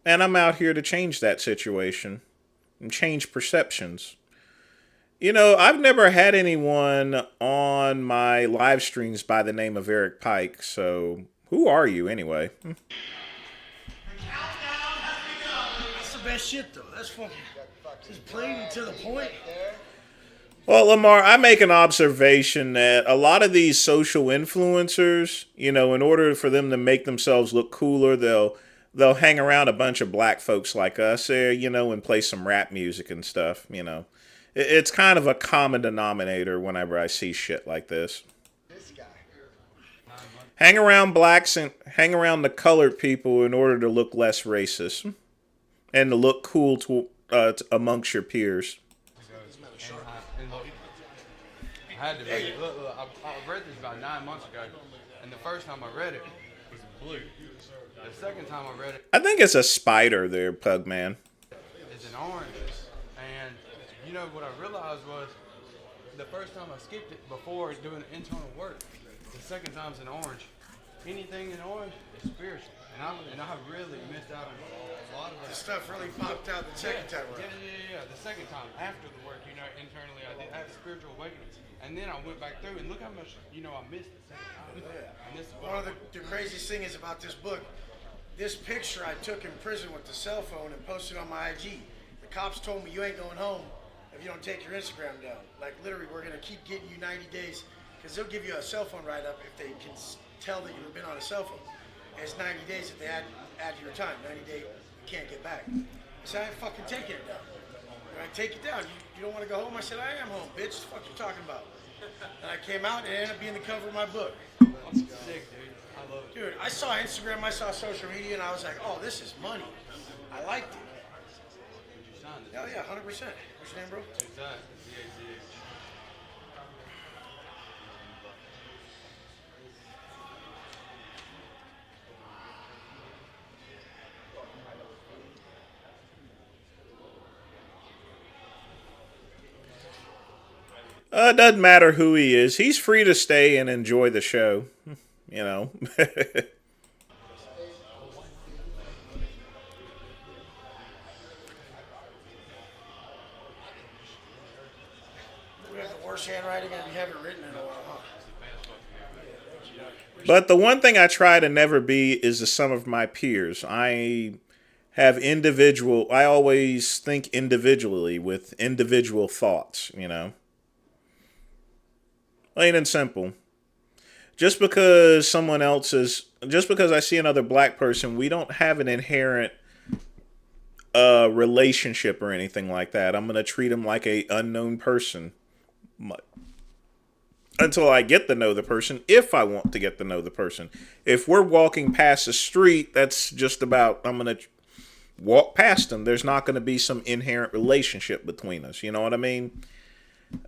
And I'm out here to change that situation and change perceptions. You know, I've never had anyone on my live streams by the name of Eric Pike, so who are you anyway? That's the best shit though. That's fucking just plain and to the point. Well, Lamar, I make an observation that a lot of these social influencers, you know, in order for them to make themselves look cooler, they'll hang around a bunch of black folks like us there, you know, and play some rap music and stuff, you know. It's kind of a common denominator whenever I see shit like this. This guy. Hang around blacks and hang around the colored people in order to look less racist and to look cool to amongst your peers. I had to read it. Look, I read this about 9 months ago, and the first time I read it was blue. The second time I read it, I think it's a spider there, Pugman. it's an orange. And you know what I realized was the first time I skipped it before doing internal work. The second time's an orange. Anything in orange is spiritual, and I really missed out on a lot of that. The stuff really popped out the second time around. Yeah. The second time after the work, internally I had spiritual awakenings, and then I went back through and look how much I missed the second time. Yeah. And this is One of the craziest thing is about this book. This picture I took in prison with the cell phone and posted on my IG. The cops told me you ain't going home if you don't take your Instagram down. Like literally, we're gonna keep getting you 90 days because they'll give you a cell phone write-up if they can tell that you've been on a cell phone. And it's 90 days if they add to your time. 90 days you can't get back. I said I ain't fucking taking it down. When I take it down, you don't want to go home? I said I am home, bitch. What the fuck you talking about? And I came out and it ended up being the cover of my book. That's sick, dude. I love it. Dude, I saw Instagram, I saw social media, and I was like, oh, this is money. I liked it. Did you sign this? Hell yeah, 100%. What's your name, bro? Who's that? Z-A-Z-H. It doesn't matter who he is. He's free to stay and enjoy the show. You know. We have the worst handwriting and we haven't written in a while, huh? But the one thing I try to never be is the sum of my peers. I always think individually with individual thoughts, Plain and simple. Just because I see another black person, we don't have an inherent relationship or anything like that. I'm going to treat him like a unknown person until I get to know the person, if I want to get to know the person. If we're walking past the street, that's just about, I'm going to walk past them. There's not going to be some inherent relationship between us. You know what I mean?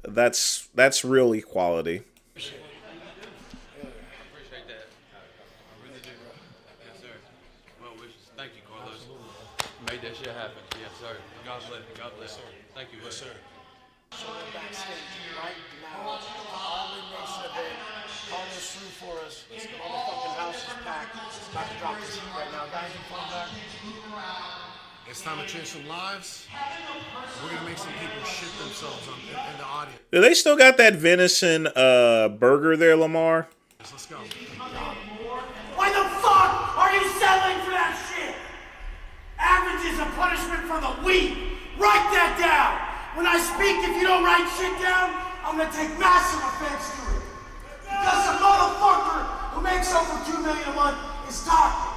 That's real equality. Appreciate that. I really do. Yes, sir. Well wishes. Thank you, Carlos. Made that shit happen. Yes, sir. God bless. God bless. Thank you. Yes, sir. Showing backstage right now. All in Nation event. Call this through for us. Motherfucking house is packed. About to drop this heat right now. Guys, you phone back. It's time to change some lives. We're gonna make some people shit themselves in the audience. Do they still got that venison burger there, Lamar? Let's go. Why the fuck are you settling for that shit? Average is a punishment for the weak. Write that down. When I speak, if you don't write shit down, I'm gonna take massive offense to it. Because a motherfucker who makes over $2 million a month is talking.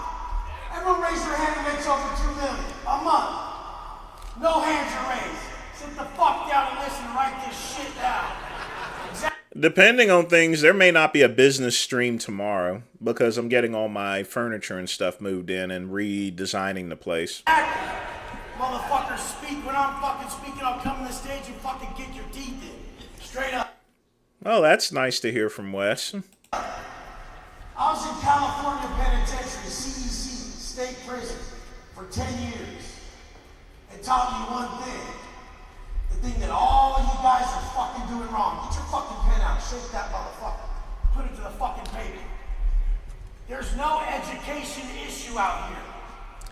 Everyone raise their hand who makes over $2 million a month. No hands are raised. Sit the fuck down and listen and write this shit down. Depending on things, there may not be a business stream tomorrow because I'm getting all my furniture and stuff moved in and redesigning the place. Motherfuckers speak. When I'm fucking speaking, I'll come on the stage and fucking get your teeth in. Straight up. Oh, that's nice to hear from Wes. I was in California Penitentiary, CEC, state prison, for 10 years. They taught me one thing. The thing that all of you guys are fucking doing wrong. Get your fucking pen out. Shake that motherfucker. Put it to the fucking paper. There's no education issue out here.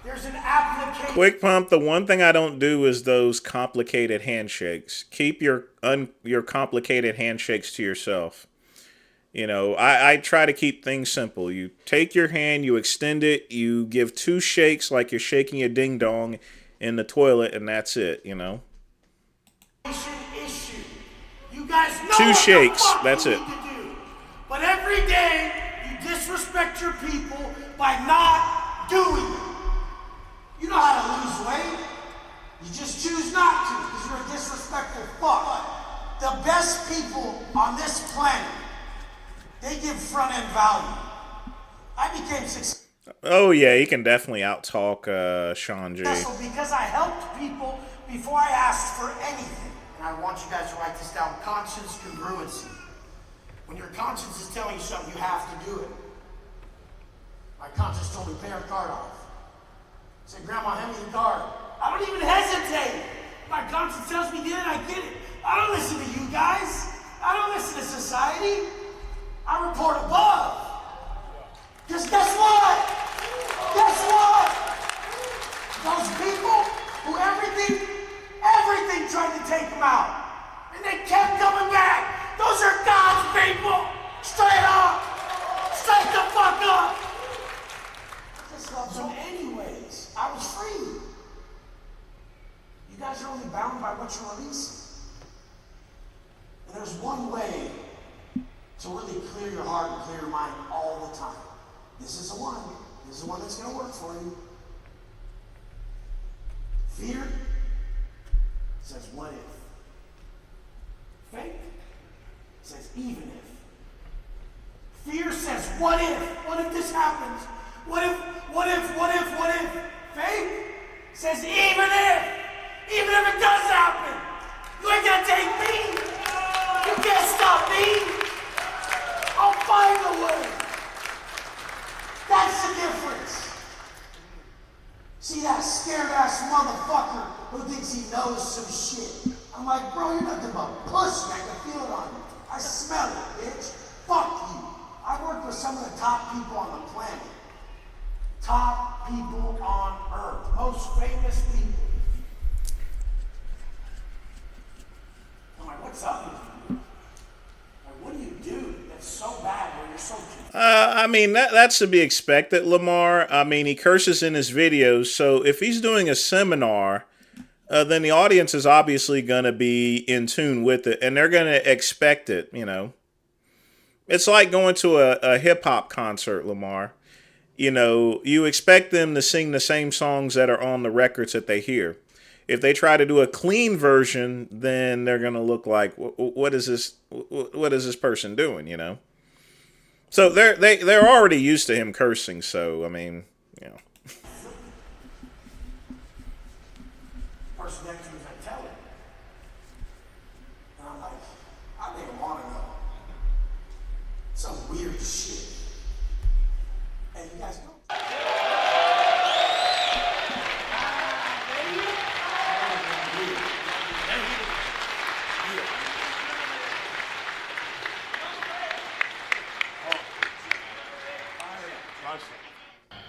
There's an application. Quick pump, the one thing I don't do is those complicated handshakes. Keep your complicated handshakes to yourself. I try to keep things simple. You take your hand, you extend it, you give 2 shakes like you're shaking a ding-dong in the toilet, and that's it, Issue. You guys know 2 what shakes, the fuck that's you it. need to do. But every day, you disrespect your people by not doing it. You know how to lose weight. You just choose not to because you're a disrespectful fuck. The best people on this planet, they give front end value. I became successful. Oh yeah, he can definitely outtalk Sean G. Because I helped people before I asked for anything. And I want you guys to write this down. Conscience congruency. When your conscience is telling you something, you have to do it. My conscience told me pay our card off. I said, Grandma, hand me the card. I don't even hesitate. My conscience tells me get it, I get it. I don't listen to you guys. I don't listen to society. I report above. Because guess what? Guess what? Those people who everything tried to take them out. And they kept coming back. Those are God's people. Straight up. Straight the fuck up. I just love them anyways. I was free. You guys are only bound by what you're releasing. And there's one way to really clear your heart and clear your mind all the time. This is the one. This is the one that's going to work for you. Fear says what if. Faith says even if. Fear says what if. What if this happens? What if? Faith says even if. Even if it does happen. You ain't gonna take me. You can't stop me. I'll find a way. That's the difference. See that scared ass motherfucker who thinks he knows some shit. I'm like, bro, you're nothing but pussy. I can feel it on you. I smell it, bitch. Fuck you. I worked with some of the top people on the planet. Top people on earth. Most famous people. I'm like, what's up with you? Like, what do you do that's so bad where you're so confused? I mean, that's to be expected, Lamar. I mean, he curses in his videos, so if he's doing a seminar, then the audience is obviously going to be in tune with it, and they're going to expect it, you know. It's like going to a hip-hop concert, Lamar. You know, you expect them to sing the same songs that are on the records that they hear. If they try to do a clean version, then they're going to look like, what is this person doing, you know? So they're already used to him cursing, so, I mean, you know. Person next to me, I tell him. And I'm like, I don't even want to know. Some weird shit. And you guys know.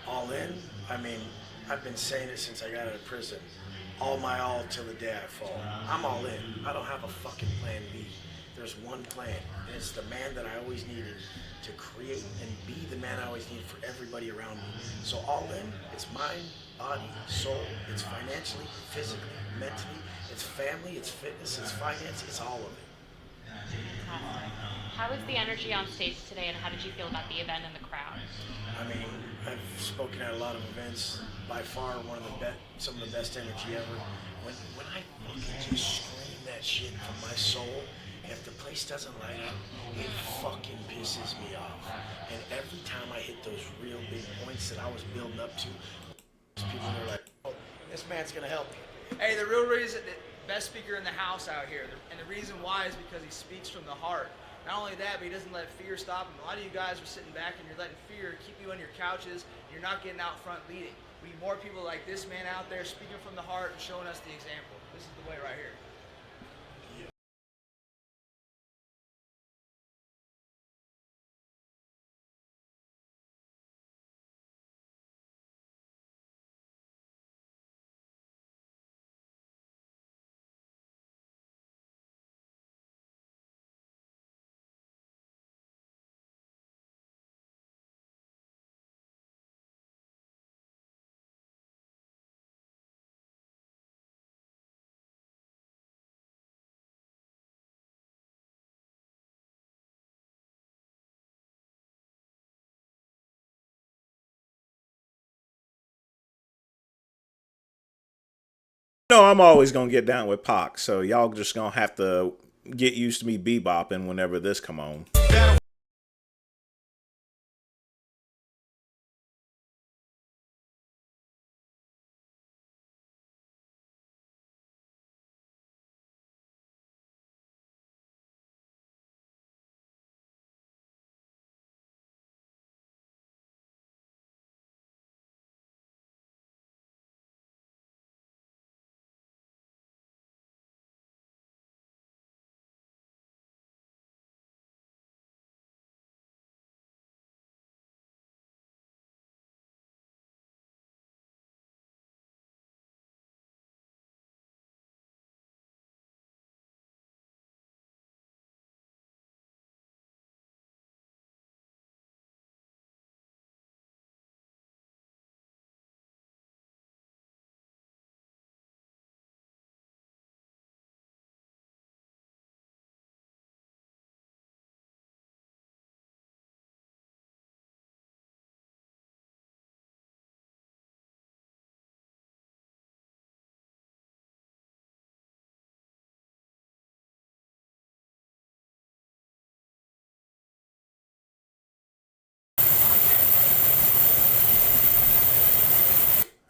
All in? I mean, I've been saying it since I got out of prison. All my all till the day I fall. I'm all in. I don't have a fucking plan B. There's one plan, and it's the man that I always needed to create and be the man I always need for everybody around me. So all in, it's mind, body, soul, it's financially, physically, mentally, it's family, it's fitness, it's finance, it's all of it. How was the energy on stage today, and how did you feel about the event and the crowd? I mean, I've spoken at a lot of events. By far, some of the best energy ever. When I fucking just scream that shit from my soul, if the place doesn't light up, it fucking pisses me off. And every time I hit those real big points that I was building up to, people are like, "Oh, this man's gonna help me." Hey, the real reason, the best speaker in the house out here, and the reason why is because he speaks from the heart. Not only that, but he doesn't let fear stop him. A lot of you guys are sitting back and you're letting fear keep you on your couches. You're not getting out front leading. We need more people like this man out there speaking from the heart and showing us the example. This is the way right here. No, I'm always gonna get down with Pac, so y'all just gonna have to get used to me bebopping whenever this come on.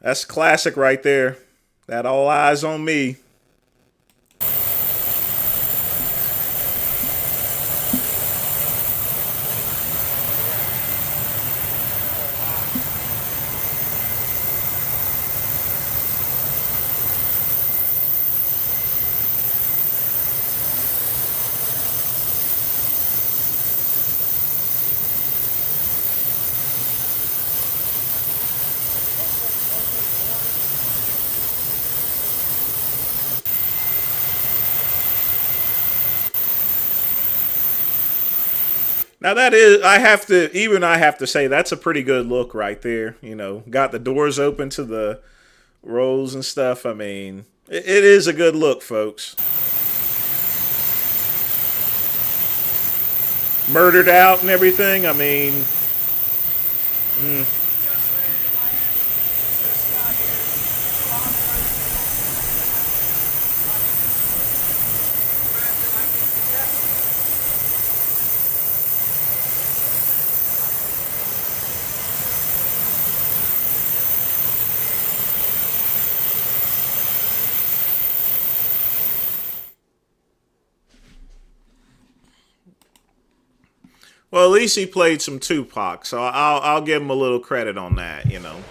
That's classic right there. That all eyes on me. Now that is, I have to say that's a pretty good look right there. You know, got the doors open to the rows and stuff. I mean, it is a good look, folks. Murdered out and everything. I mean, well, at least he played some Tupac, so I'll give him a little credit on that, you know.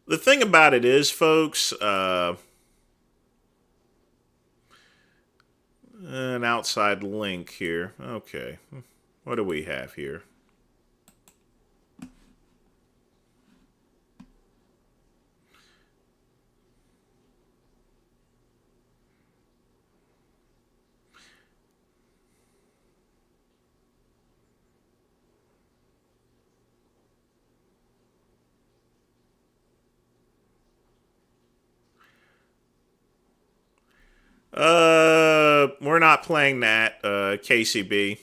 The thing about it is, folks, an outside link here. Okay, what do we have here? We're not playing that, KCB.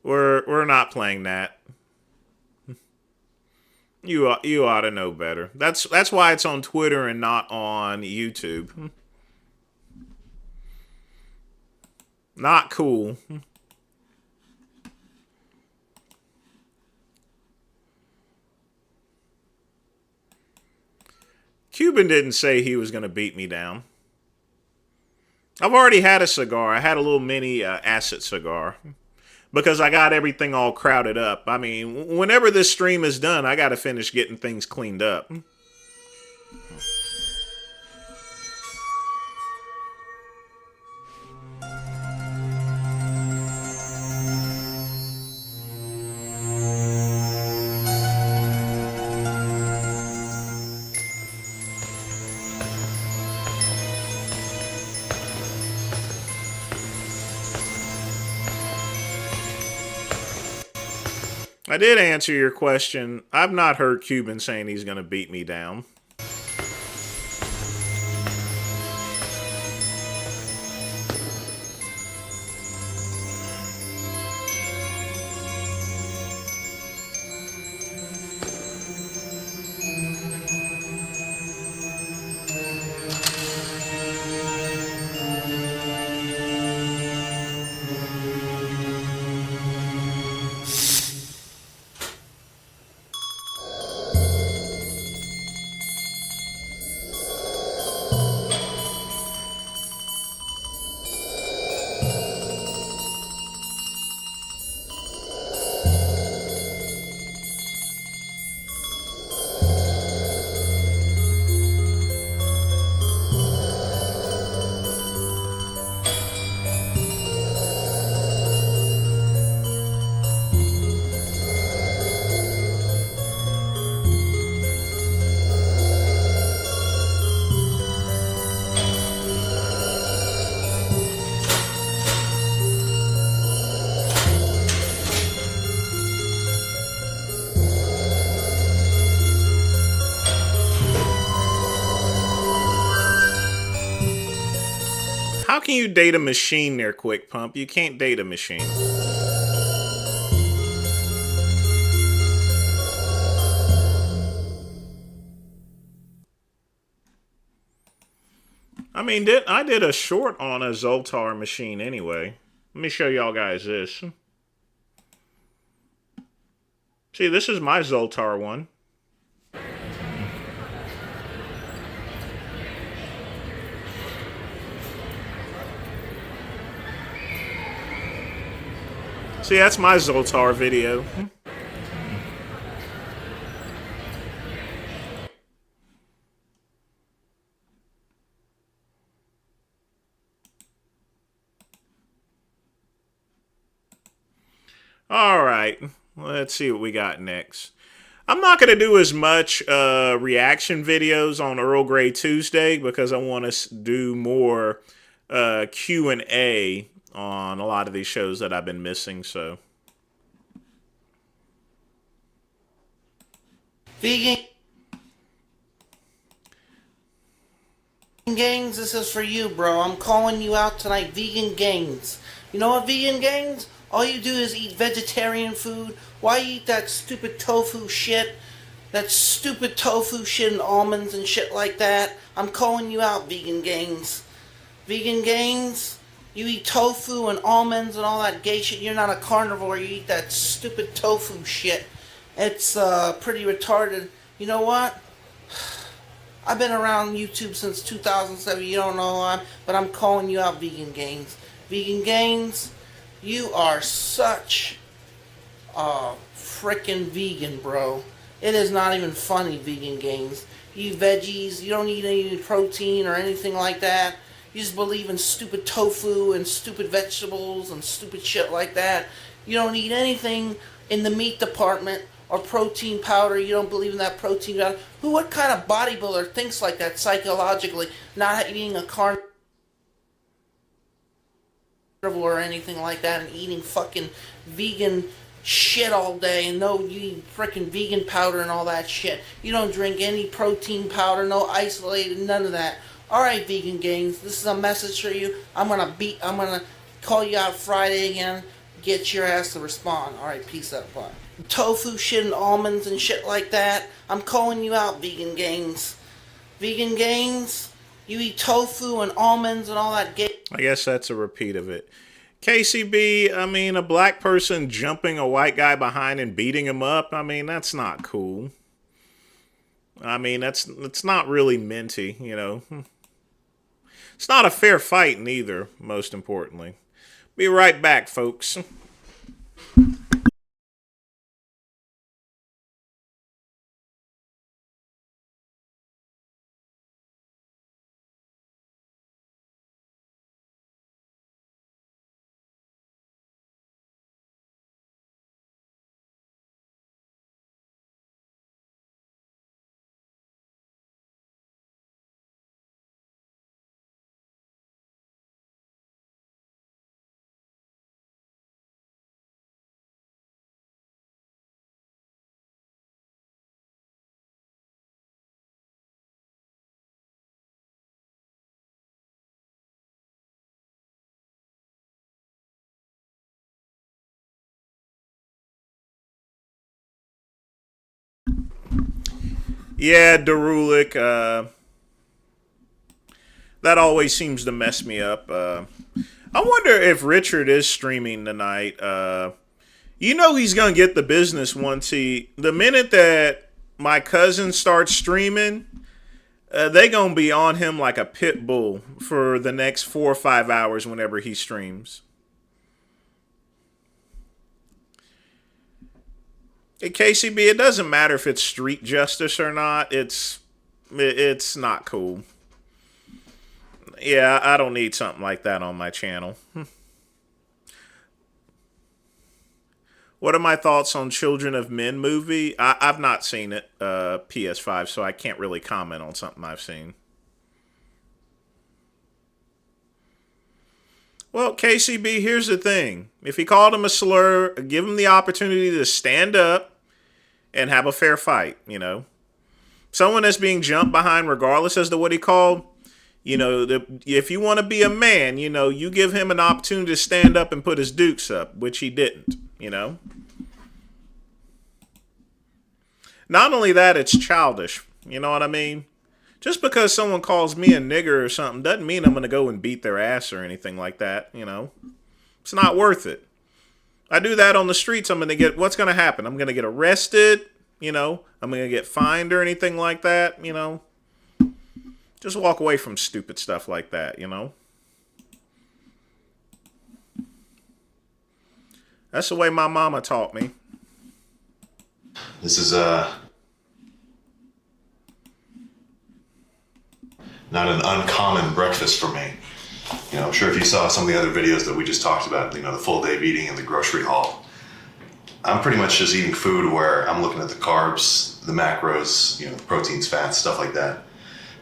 We're not playing that. You ought to know better. That's why it's on Twitter and not on YouTube. Not cool. Cuban didn't say he was going to beat me down. I've already had a cigar. I had a little mini acid cigar because I got everything all crowded up. I mean, whenever this stream is done, I got to finish getting things cleaned up. I did answer your question. I've not heard Cuban saying he's going to beat me down. How can you date a machine there, Quick Pump? You can't date a machine. I mean, I did a short on a Zoltar machine anyway. Let me show y'all guys this. See, this is my Zoltar one. See, that's my Zoltar video. All right, let's see what we got next. I'm not going to do as much reaction videos on Earl Grey Tuesday because I want to do more Q&A on a lot of these shows that I've been missing, so. Vegan Gangs, this is for you, bro. I'm calling you out tonight, Vegan Gangs. You know what, Vegan Gangs? All you do is eat vegetarian food. Why you eat that stupid tofu shit? That stupid tofu shit and almonds and shit like that. I'm calling you out, Vegan Gangs. Vegan Gangs, you eat tofu and almonds and all that gay shit. You're not a carnivore. You eat that stupid tofu shit. It's pretty retarded. You know what? I've been around YouTube since 2007. You don't know why, but I'm calling you out, Vegan Gangs. Vegan Gangs, you are such a frickin' vegan, bro. It is not even funny, Vegan Gangs. You eat veggies, you don't eat any protein or anything like that. You just believe in stupid tofu and stupid vegetables and stupid shit like that. You don't eat anything in the meat department or protein powder. You don't believe in that protein powder. What kind of bodybuilder thinks like that psychologically, not eating a carnivore or anything like that and eating fucking vegan shit all day and no, you eat freaking vegan powder and all that shit. You don't drink any protein powder, no isolated, none of that. Alright, Vegan Gangs, this is a message for you. I'm gonna call you out Friday again, get your ass to respond. Alright, peace out, bye. Tofu shit and almonds and shit like that. I'm calling you out, Vegan Gangs. Vegan Gangs, you eat tofu and almonds and all that gay. I guess that's a repeat of it. KCB, I mean, a black person jumping a white guy behind and beating him up, I mean, that's not cool. I mean, it's not really minty, you know. It's not a fair fight neither, most importantly. Be right back, folks. Yeah, Darulik, that always seems to mess me up. I wonder if Richard is streaming tonight. You know he's going to get the business once the minute that my cousin starts streaming, they going to be on him like a pit bull for the next 4 or 5 hours whenever he streams. At KCB, it doesn't matter if it's street justice or not. It's not cool. Yeah, I don't need something like that on my channel. What are my thoughts on Children of Men movie? I've not seen it, PS5, so I can't really comment on something I've seen. Well, KCB, here's the thing. If he called him a slur, give him the opportunity to stand up and have a fair fight, you know. Someone that's being jumped behind regardless as to what he called, You know, if you want to be a man, you know, you give him an opportunity to stand up and put his dukes up, which he didn't, you know. Not only that, it's childish. You know what I mean? Just because someone calls me a nigger or something doesn't mean I'm going to go and beat their ass or anything like that, you know. It's not worth it. I do that on the streets, I'm going to get, what's going to happen? I'm going to get arrested, you know. I'm going to get fined or anything like that, you know. Just walk away from stupid stuff like that, you know. That's the way my mama taught me. This is not an uncommon breakfast for me. You know, I'm sure if you saw some of the other videos that we just talked about, you know, the full day of eating and the grocery haul, I'm pretty much just eating food where I'm looking at the carbs, the macros, you know, proteins, fats, stuff like that.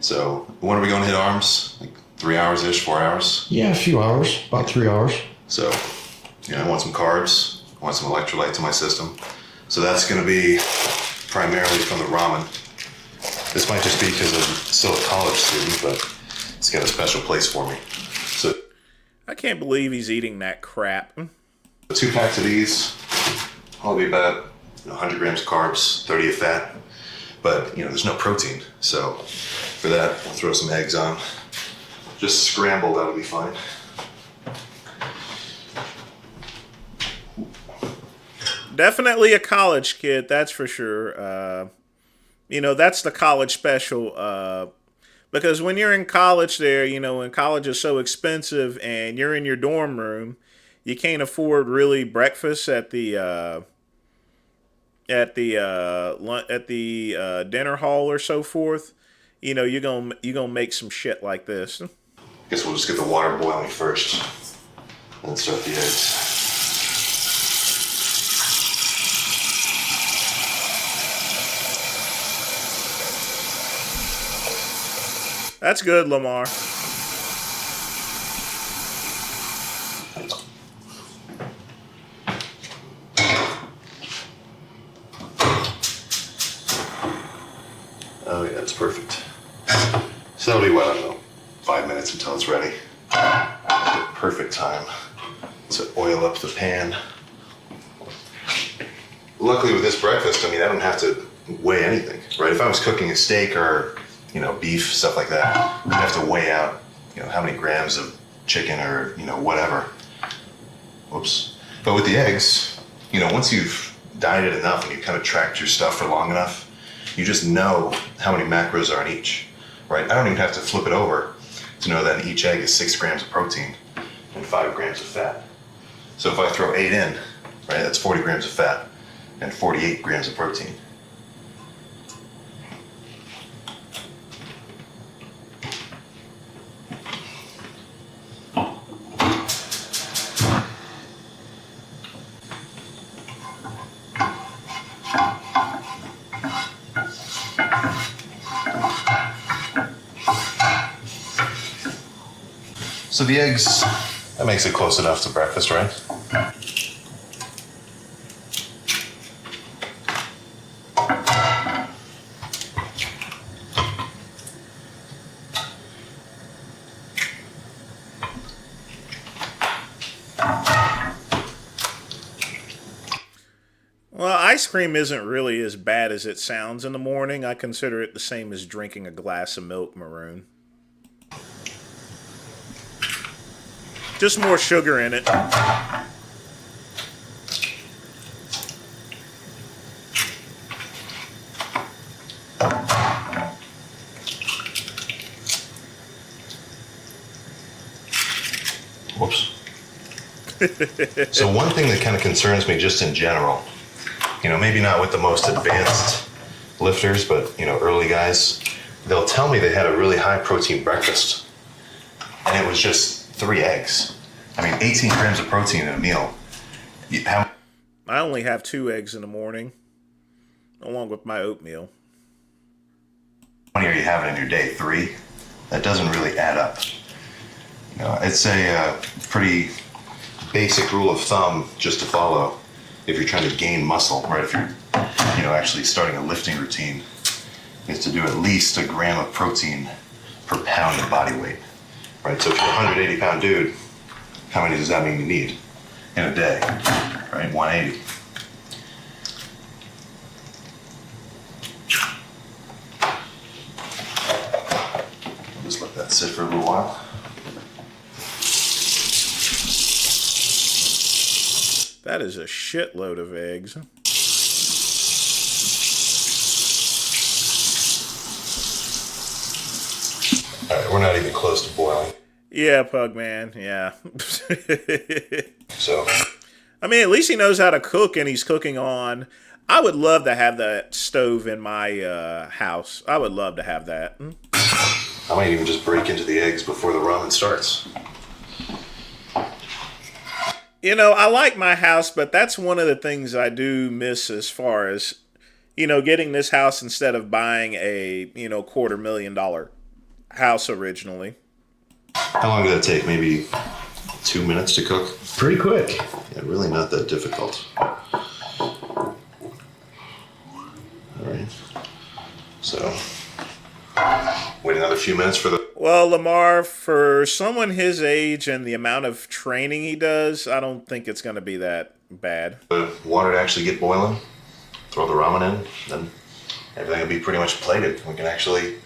So when are we going to hit arms? Like 3 hours-ish, 4 hours? Yeah, a few hours, about 3 hours. So, you know, I want some carbs, I want some electrolytes in my system. So that's going to be primarily from the ramen. This might just be because I'm still a college student, but it's got a special place for me. So I can't believe he's eating that crap. 2 packs of these, will be about 100 grams of carbs, 30 of fat. But, you know, there's no protein. So for that, I'll throw some eggs on. Just scrambled, that'll be fine. Definitely a college kid, that's for sure. You know, that's the college special. Because when you're in college there, you know, when college is so expensive and you're in your dorm room, you can't afford really breakfast at the dinner hall or so forth. You know, you're gonna make some shit like this. Guess we'll just get the water boiling first, and then start the eggs. That's good, Lamar. Oh yeah, it's perfect. So that'll be what, I don't know, 5 minutes until it's ready. The perfect time to oil up the pan. Luckily with this breakfast, I mean, I don't have to weigh anything, right? If I was cooking a steak or, you know, beef, stuff like that, I'd have to weigh out, you know, how many grams of chicken or, you know, whatever. Whoops. But with the eggs, you know, once you've dieted enough and you've kind of tracked your stuff for long enough, you just know how many macros are on each, right? I don't even have to flip it over to know that each egg is 6 grams of protein and 5 grams of fat. So if I throw 8 in, right, that's 40 grams of fat and 48 grams of protein. So the eggs, that makes it close enough to breakfast, right? Well, ice cream isn't really as bad as it sounds in the morning. I consider it the same as drinking a glass of milk, Maroon. Just more sugar in it. Whoops. So one thing that kind of concerns me just in general, you know, maybe not with the most advanced lifters, but, you know, early guys, they'll tell me they had a really high protein breakfast and it was just 3 eggs. I mean, 18 grams of protein in a meal. I only have 2 eggs in the morning, along with my oatmeal. How many are you having in your day? 3? That doesn't really add up. You know, it's a pretty basic rule of thumb just to follow if you're trying to gain muscle, right? If you're, you know, actually starting a lifting routine, is to do at least 1 gram of protein per pound of body weight, right? So if you're a 180-pound dude, how many does that mean you need in a day, right? 180. Just let that sit for a little while. That is a shitload of eggs. All right, we're not even close to boiling. Yeah, Pug Man, yeah. So, I mean, at least he knows how to cook, and he's cooking on. I would love to have that stove in my house. I would love to have that. I might even just break into the eggs before the ramen starts. You know, I like my house, but that's one of the things I do miss as far as, you know, getting this house instead of buying a, you know, $250,000 house originally. How long did that take? Maybe 2 minutes to cook? Pretty quick. Yeah, really not that difficult. All right. So, wait another few minutes for the... Well, Lamar, for someone his age and the amount of training he does, I don't think it's going to be that bad. The water to actually get boiling, throw the ramen in, then everything will be pretty much plated. We can actually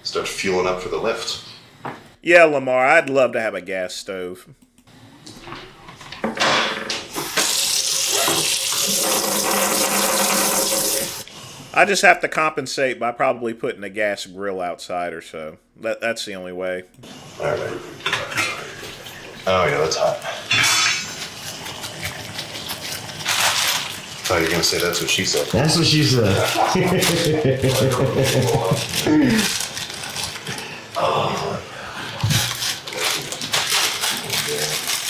start fueling up for the lift. Yeah, Lamar, I'd love to have a gas stove. I just have to compensate by probably putting a gas grill outside or so. That's the only way. All right. Oh, yeah, that's hot. Oh, you're going to say that's what she said. That's what she said.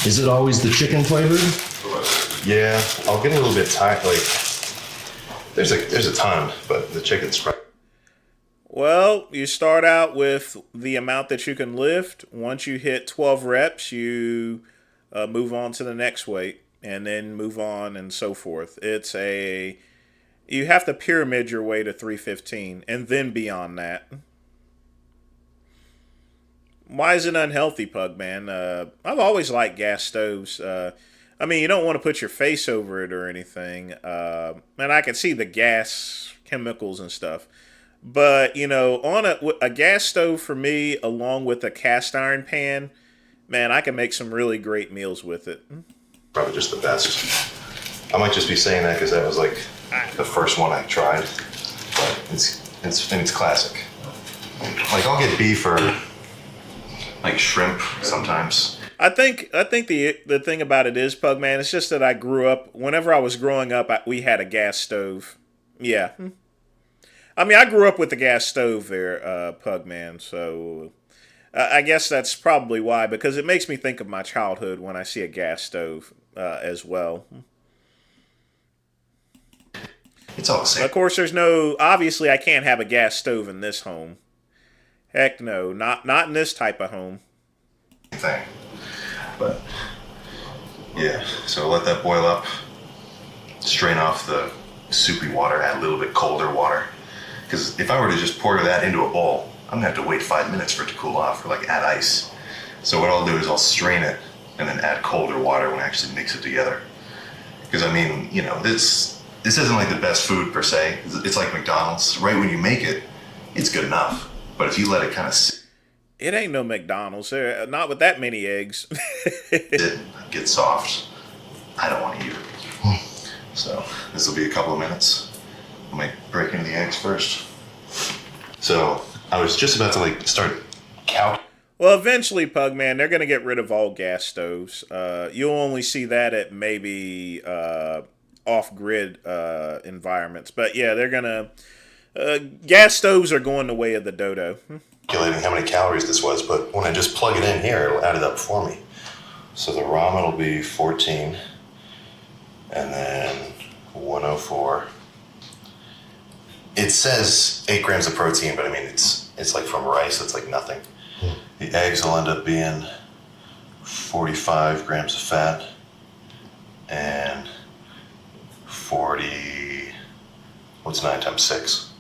Is it always the chicken flavored? Yeah, I'll get a little bit tight. Like, there's a ton, but the chicken's fried. Well, you start out with the amount that you can lift. Once you hit 12 reps, you move on to the next weight, and then move on and so forth. You have to pyramid your way to 315, and then beyond that. Why is it unhealthy, Pug Man? I've always liked gas stoves. I mean, you don't want to put your face over it or anything. And I can see the gas chemicals and stuff. But, you know, on a gas stove for me, along with a cast iron pan, man, I can make some really great meals with it. Probably just the best. I might just be saying that because that was like the first one I tried. But it's classic. Like, I'll get beef or like shrimp sometimes. I think the thing about it is, Pug Man, it's just that I grew up, whenever I was growing up, we had a gas stove. Yeah. I mean, I grew up with the gas stove there, Pug Man, so I guess that's probably why, because it makes me think of my childhood when I see a gas stove as well. It's all the same. Of course, obviously I can't have a gas stove in this home. Heck no, not in this type of home. Thing. But yeah, so let that boil up, strain off the soupy water, add a little bit colder water, because if I were to just pour that into a bowl, I'm gonna have to wait 5 minutes for it to cool off, or like add ice. So what I'll do is I'll strain it and then add colder water when I actually mix it together. Because I mean, you know, this isn't like the best food per se. It's like McDonald's. Right when you make it, it's good enough. But if you let it kind of sit, it ain't no McDonald's. Not with that many eggs. get soft, I don't want to eat it. So this will be a couple of minutes. I might break into the eggs first. So I was just about to like start counting. Well, eventually, Pug Man, they're going to get rid of all gas stoves. You'll only see that at maybe off-grid environments. But yeah, they're going to... gas stoves are going the way of the dodo. Calculating how many calories this was, but when I just plug it in here, it'll add it up for me. So the ramen will be 14, and then 104. It says 8 grams of protein, but I mean, it's like from rice, it's like nothing. The eggs will end up being 45 grams of fat, and 40, what's 9 times 6?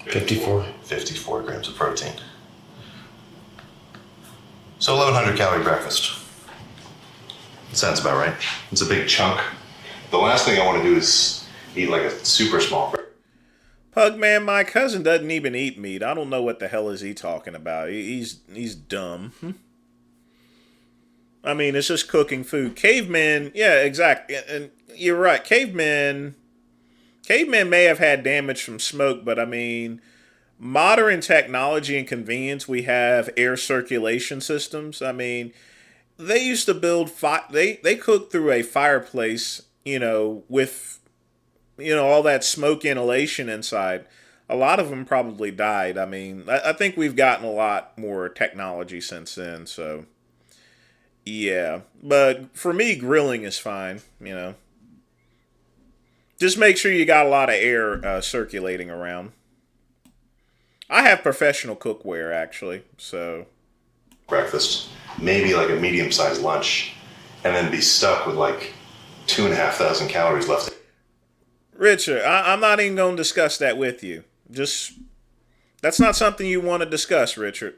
54. 54 grams of protein. So 1,100 calorie breakfast. Sounds about right. It's a big chunk. The last thing I want to do is eat like a super small breakfast. Pugman, my cousin doesn't even eat meat. I don't know what the hell is he talking about. He's dumb. I mean, it's just cooking food. Cavemen, yeah, exactly. And you're right. Cavemen may have had damage from smoke, but I mean, modern technology and convenience, we have air circulation systems. I mean, they used to build they cooked through a fireplace, with all that smoke inhalation inside. A lot of them probably died. I mean, I think we've gotten a lot more technology since then, so yeah. But for me, grilling is fine, Just make sure you got a lot of air circulating around. I have professional cookware, actually, so. Breakfast, maybe like a medium-sized lunch, and then be stuck with like 2,500 calories left. Richard, I'm not even going to discuss that with you. That's not something you want to discuss, Richard.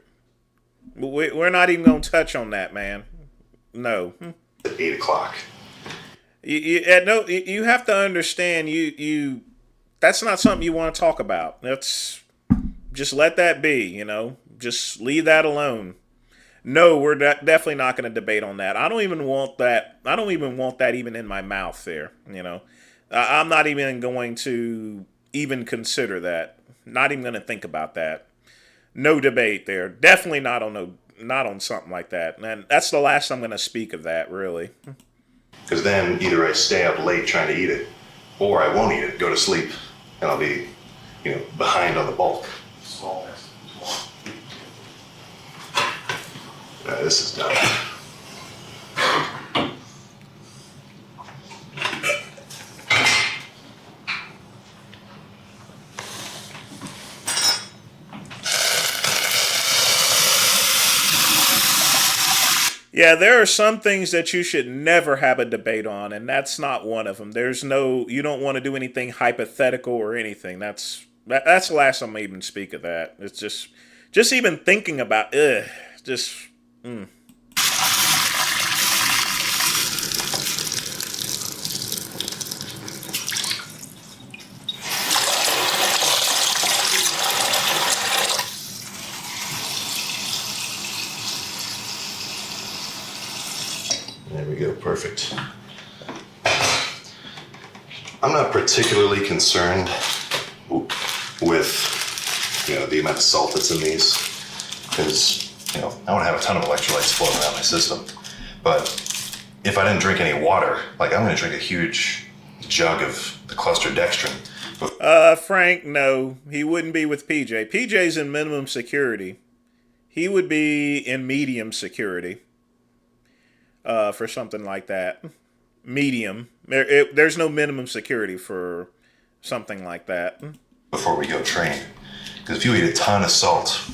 We're not even going to touch on that, man. No. At 8 o'clock. You have to understand, that's not something you want to talk about. Just let that be, Just leave that alone. No, we're definitely not going to debate on that. I don't even want that. I don't even want that even in my mouth there, I'm not even going to even consider that. Not even going to think about that. No debate there. Definitely not on something like that. And that's the last I'm going to speak of that, really. Because then either I stay up late trying to eat it, or I won't eat it, go to sleep, and I'll be, behind on the bulk. This is done. Yeah, there are some things that you should never have a debate on, and that's not one of them. You don't want to do anything hypothetical or anything. That's the last I'm even speak of that. It's just even thinking about, just. There we go, perfect. I'm not particularly concerned with, the amount of salt that's in these, because, I want to have a ton of electrolytes floating around my system. But if I didn't drink any water, I'm going to drink a huge jug of the clustered dextrin. Frank, no, he wouldn't be with PJ. PJ's in minimum security. He would be in medium security. For something like that. Medium. There's no minimum security for something like that. Before we go train. Because if you eat a ton of salt,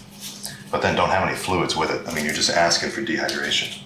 but then don't have any fluids with it, you're just asking for dehydration.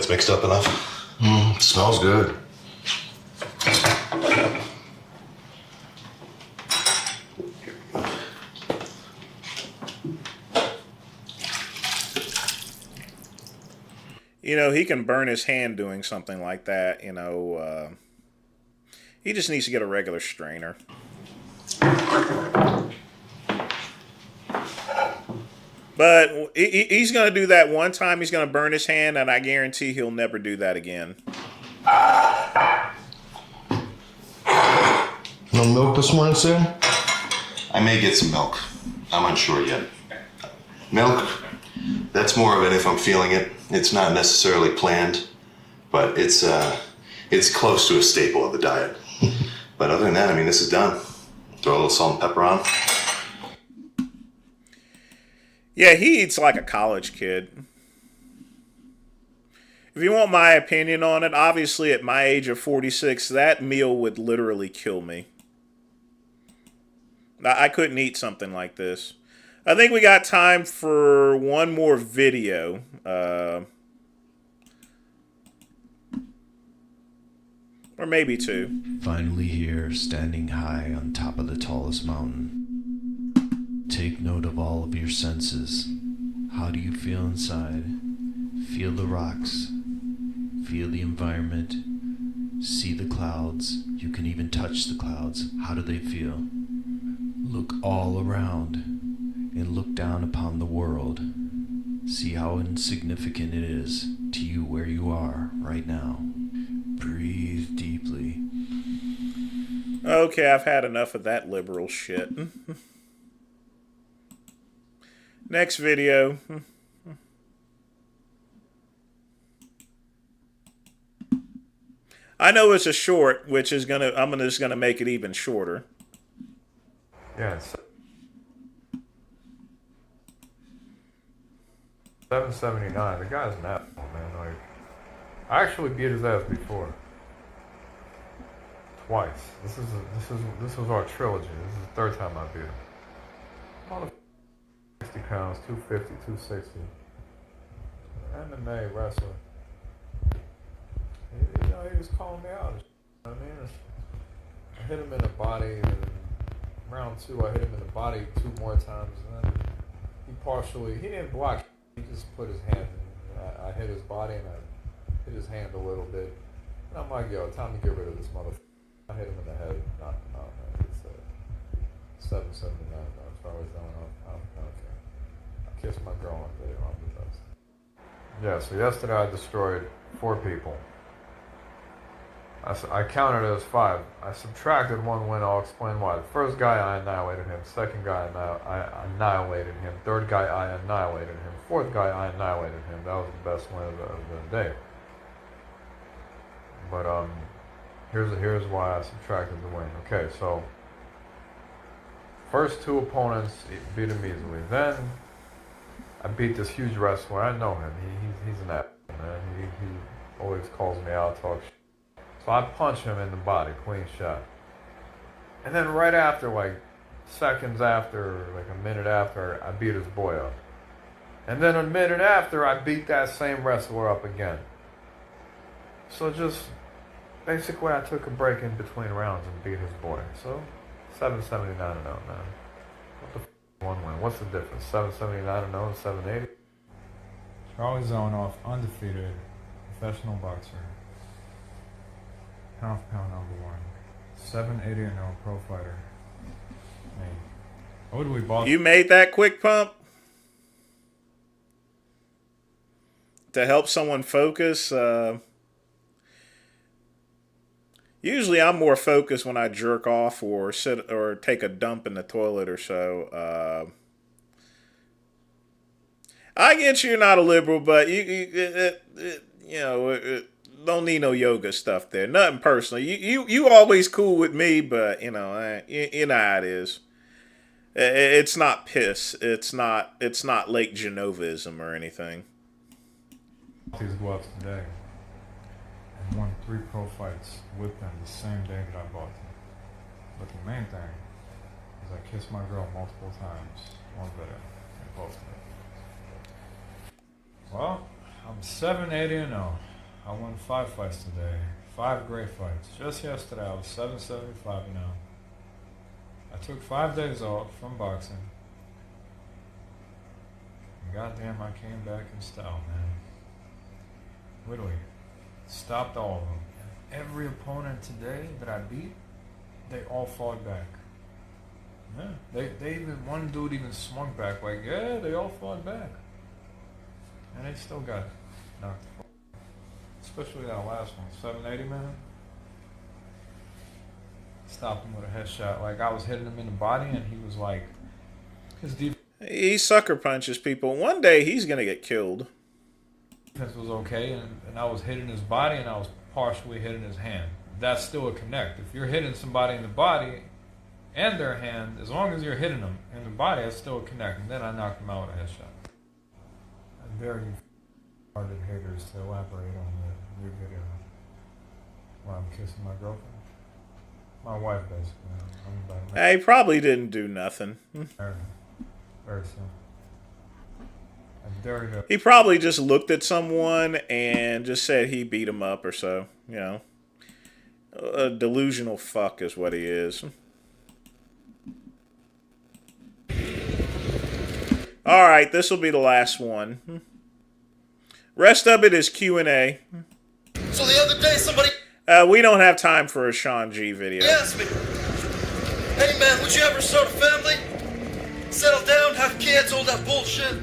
Mixed up enough? Smells good. He can burn his hand doing something like that, he just needs to get a regular strainer. But he's going to do that one time. He's going to burn his hand, and I guarantee he'll never do that again. No milk this morning, Sam? I may get some milk. I'm unsure yet. Milk, that's more of it if I'm feeling it. It's not necessarily planned, but it's close to a staple of the diet. But other than that, this is done. Throw a little salt and pepper on. Yeah, he eats like a college kid. If you want my opinion on it, obviously at my age of 46, that meal would literally kill me. I couldn't eat something like this. I think we got time for one more video. Or maybe two. Finally here, standing high on top of the tallest mountain. Take note of all of your senses. How do you feel inside? Feel the rocks. Feel the environment. See the clouds. You can even touch the clouds. How do they feel? Look all around and look down upon the world. See how insignificant it is to you where you are right now. Breathe deeply. Okay, I've had enough of that liberal shit. Next video. I know it's a short, which is I'm just gonna make it even shorter. Yeah, it's 779. The guy's an asshole, man. Like, I actually beat his ass before. Twice. This was our trilogy. This is the third time I beat him. Motherfucker, 60 pounds, 250, 260. MMA wrestler. He was calling me out. I mean, I hit him in the body. And round 2, I hit him in the body 2 more times. And then he didn't block. He just put his hand in. I hit his body and I hit his hand a little bit. And I'm like, yo, time to get rid of this motherfucker. I hit him in the head, knocked him out, man. It's 779. As far as going on, I don't care. I kissed my girl on video. I'm the best. Yeah, so yesterday I destroyed 4 people. I counted it as 5. I subtracted 1 win. I'll explain why. The first guy, I annihilated him. Second guy, I annihilated him. Third guy, I annihilated him. Fourth guy, I annihilated him. That was the best win of the day. But here's why I subtracted the win. Okay, so first 2 opponents beat him easily. Then I beat this huge wrestler. I know him. He's an asshole, man. He always calls me out, talks shit. So I punch him in the body, clean shot. And then right after, like seconds after, like a minute after, I beat his boy up. And then a minute after, I beat that same wrestler up again. So just, basically I took a break in between rounds and beat his boy. So, 779-0, man. What the f*** 1 win? What's the difference? 779-0 and 780? Charlie Zonoff, undefeated, professional boxer. Pound for pound #1. 780-0 pro fighter. Man. What do we both? You made that quick pump to help someone focus. Usually I'm more focused when I jerk off or sit or take a dump in the toilet or so. I get you're not a liberal, but you know, don't need no yoga stuff there. Nothing personal. You always cool with me, but you know how it is. It's not piss. It's not Lake Genovism or anything. These gloves today and won 3 pro fights with them the same day that I bought them. But the main thing is I kissed my girl multiple times on video and posted it. Well, I'm 780-0. I won 5 fights today. 5 great fights. Just yesterday I was 775-0. I took 5 days off from boxing. And goddamn, I came back in style, man. Literally. Stopped all of them. Every opponent today that I beat, they all fought back. Yeah. They even, one dude even swung back, like, yeah, they all fought back. And they still got knocked. Especially that last one, 780, man. Stopped him with a headshot. Like, I was hitting him in the body, and he was like, his defense. He sucker punches people. One day he's gonna get killed. Defense was okay, and I was hitting his body, and I was partially hitting his hand. That's still a connect. If you're hitting somebody in the body, and their hand, as long as you're hitting them in the body, it's still connecting. Then I knock them out with a headshot. I dare you hearted haters to elaborate on the new video where I'm kissing my girlfriend. My wife, basically. He probably didn't do nothing. Very simple. I dare you to... He probably just looked at someone and just said he beat him up or so. You know, a delusional fuck is what he is. All right, this will be the last one. Rest of it is Q&A. So the other day somebody we don't have time for a Sean G video. asked me, hey man, would you ever start a family? Settle down, have kids, all that bullshit?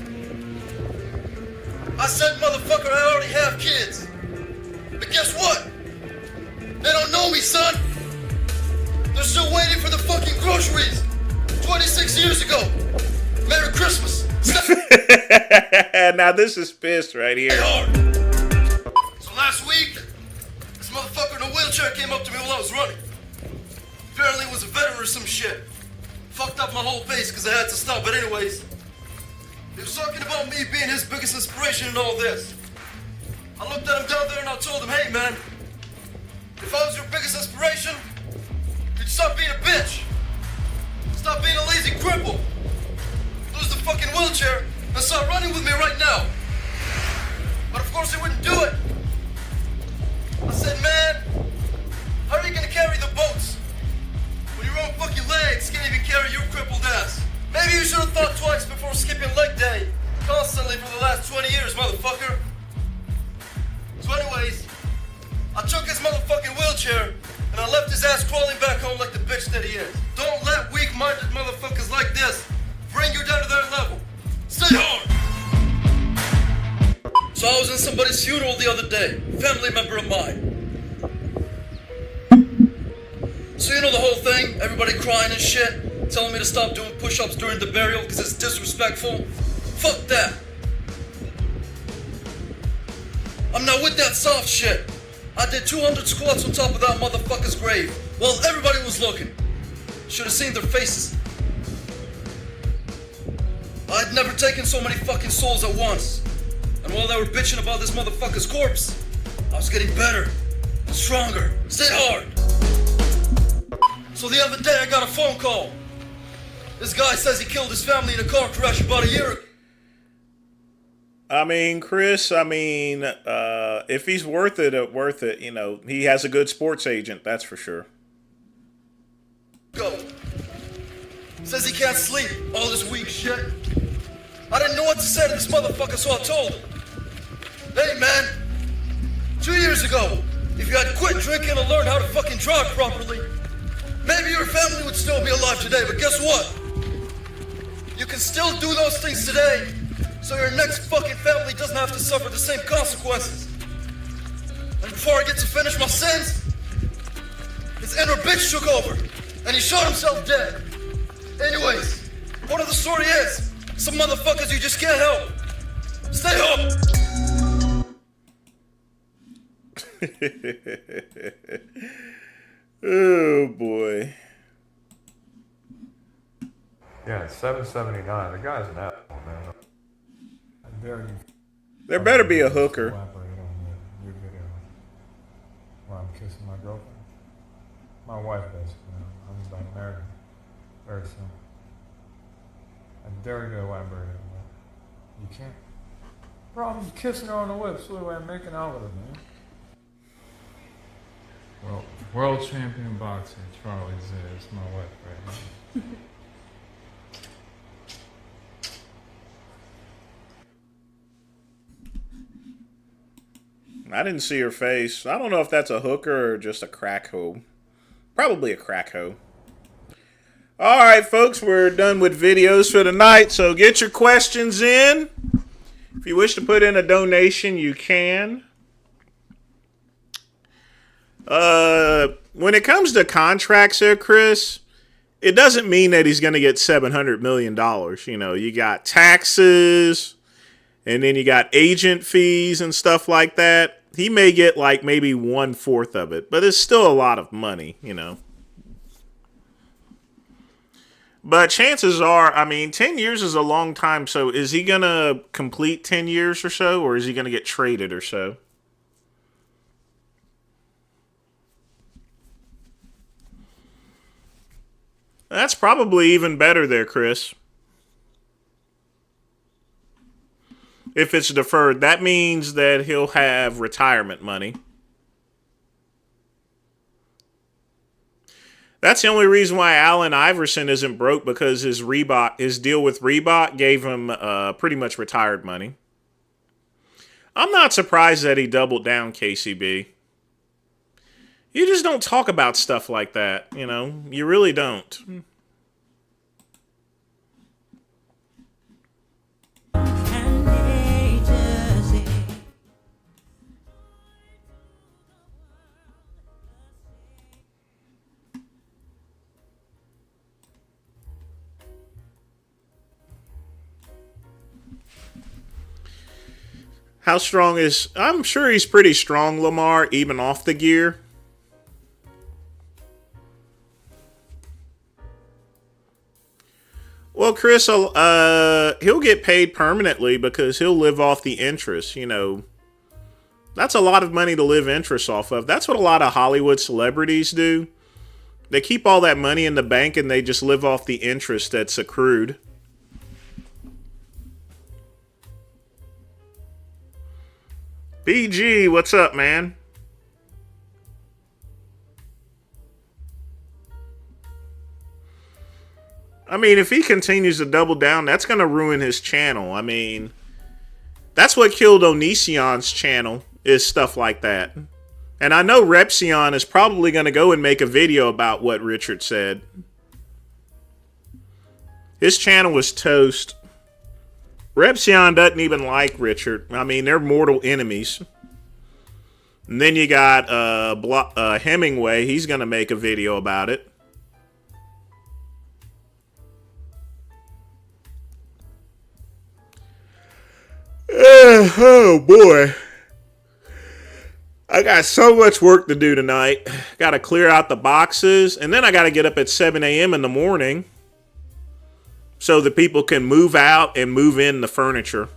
I said, motherfucker, I already have kids. But guess what? They don't know me, son. They're still waiting for the fucking groceries. 26 years ago. Merry Christmas. Now this is pissed right here. So last week, this motherfucker in a wheelchair came up to me while I was running. Apparently it was a veteran or some shit. Fucked up my whole face because I had to stop. But anyways, he was talking about me being his biggest inspiration in all this. I looked at him down there and I told him, hey man, if I was your biggest inspiration, you'd stop being a bitch. Stop being a lazy cripple. Lose the fucking wheelchair and start running with me right now. But of course he wouldn't do it. I said, man, how are you gonna carry the boats when your own fucking legs can't even carry your crippled ass? Maybe you should have thought twice before skipping leg day constantly for the last 20 years, motherfucker. So anyways, I took his motherfucking wheelchair and I left his ass crawling back home like the bitch that he is. Don't let weak-minded motherfuckers like this bring you down to their level. Stay hard! So I was in somebody's funeral the other day, family member of mine. So you know the whole thing, everybody crying and shit, telling me to stop doing push-ups during the burial because it's disrespectful. Fuck that. I'm not with that soft shit. I did 200 squats on top of that motherfucker's grave while everybody was looking. Should have seen their faces. I'd never taken so many fucking souls at once. And while they were bitching about this motherfucker's corpse, I was getting better and stronger. Stay hard. So the other day I got a phone call. This guy says he killed his family in a car crash about a year ago. I mean, Chris, if he's worth it, you know, he has a good sports agent, that's for sure. Go. Says he can't sleep, all this weak shit. I didn't know what to say to this motherfucker, so I told him. Hey man, 2 years ago, if you had quit drinking and learned how to fucking drive properly, maybe your family would still be alive today, but guess what? You can still do those things today, so your next fucking family doesn't have to suffer the same consequences. And before I get to finish my sentence, his inner bitch took over, and he shot himself dead. Anyways, point of the story is, some motherfuckers you just can't help. Stay home. Oh boy. Yeah, it's 779. The guy's an asshole, man. There better be a hooker. Where I'm kissing my girlfriend. My wife, basically. I'm about to marry her. Very simple. I dare you to elaborate on that. You can't. Bro, I'm kissing her on the lips. What am I making out with her, man? Well, world champion boxer Charlie is my wife right now. I didn't see her face. I don't know if that's a hooker or just a crack hoe. Probably a crack hoe. Alright, folks, we're done with videos for tonight, so get your questions in. If you wish to put in a donation, you can. When it comes to contracts there, Chris, it doesn't mean that he's going to get $700 million. You know, you got taxes, and then you got agent fees and stuff like that. He may get like maybe 1/4 of it, but it's still a lot of money, you know. But chances are, I mean, 10 years is a long time. So is he going to complete 10 years or so? Or is he going to get traded or so? That's probably even better there, Chris. If it's deferred, that means that he'll have retirement money. That's the only reason why Allen Iverson isn't broke, because his deal with Reebok gave him pretty much retired money. I'm not surprised that he doubled down, KCB. You just don't talk about stuff like that, you know? You really don't. How strong is... I'm sure he's pretty strong, Lamar, even off the gear. Well, Chris, he'll get paid permanently because he'll live off the interest, you know. That's a lot of money to live interest off of. That's what a lot of Hollywood celebrities do. They keep all that money in the bank and they just live off the interest that's accrued. BG, what's up, man? I mean, if he continues to double down, that's going to ruin his channel. I mean, that's what killed Onision's channel, is stuff like that. And I know Repsion is probably going to go and make a video about what Richard said. His channel was toast. Repsion doesn't even like Richard. I mean, they're mortal enemies. And then you got Hemingway. He's going to make a video about it. Oh, boy. I got so much work to do tonight. Got to clear out the boxes. And then I got to get up at 7 a.m. in the morning, so that people can move out and move in the furniture.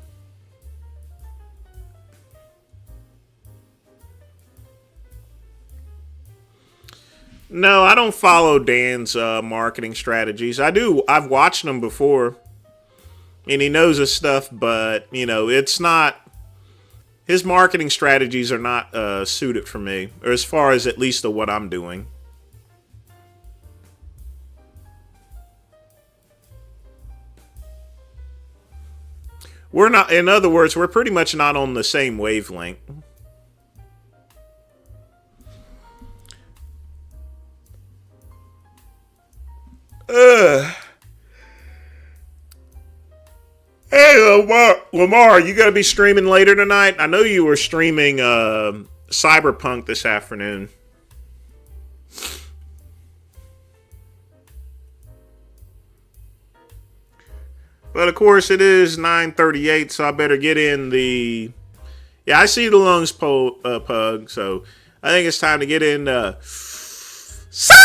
No, I don't follow Dan's marketing strategies. I've watched them before. And he knows his stuff, but, you know, it's not... His marketing strategies are not suited for me. Or as far as at least of what I'm doing. We're not, in other words, we're pretty much not on the same wavelength. Hey, Lamar, you going to be streaming later tonight? I know you were streaming Cyberpunk this afternoon. But of course, it is 9:38, so I better get in the... Yeah, I see the lungs, Pug, so I think it's time to get in the... Soul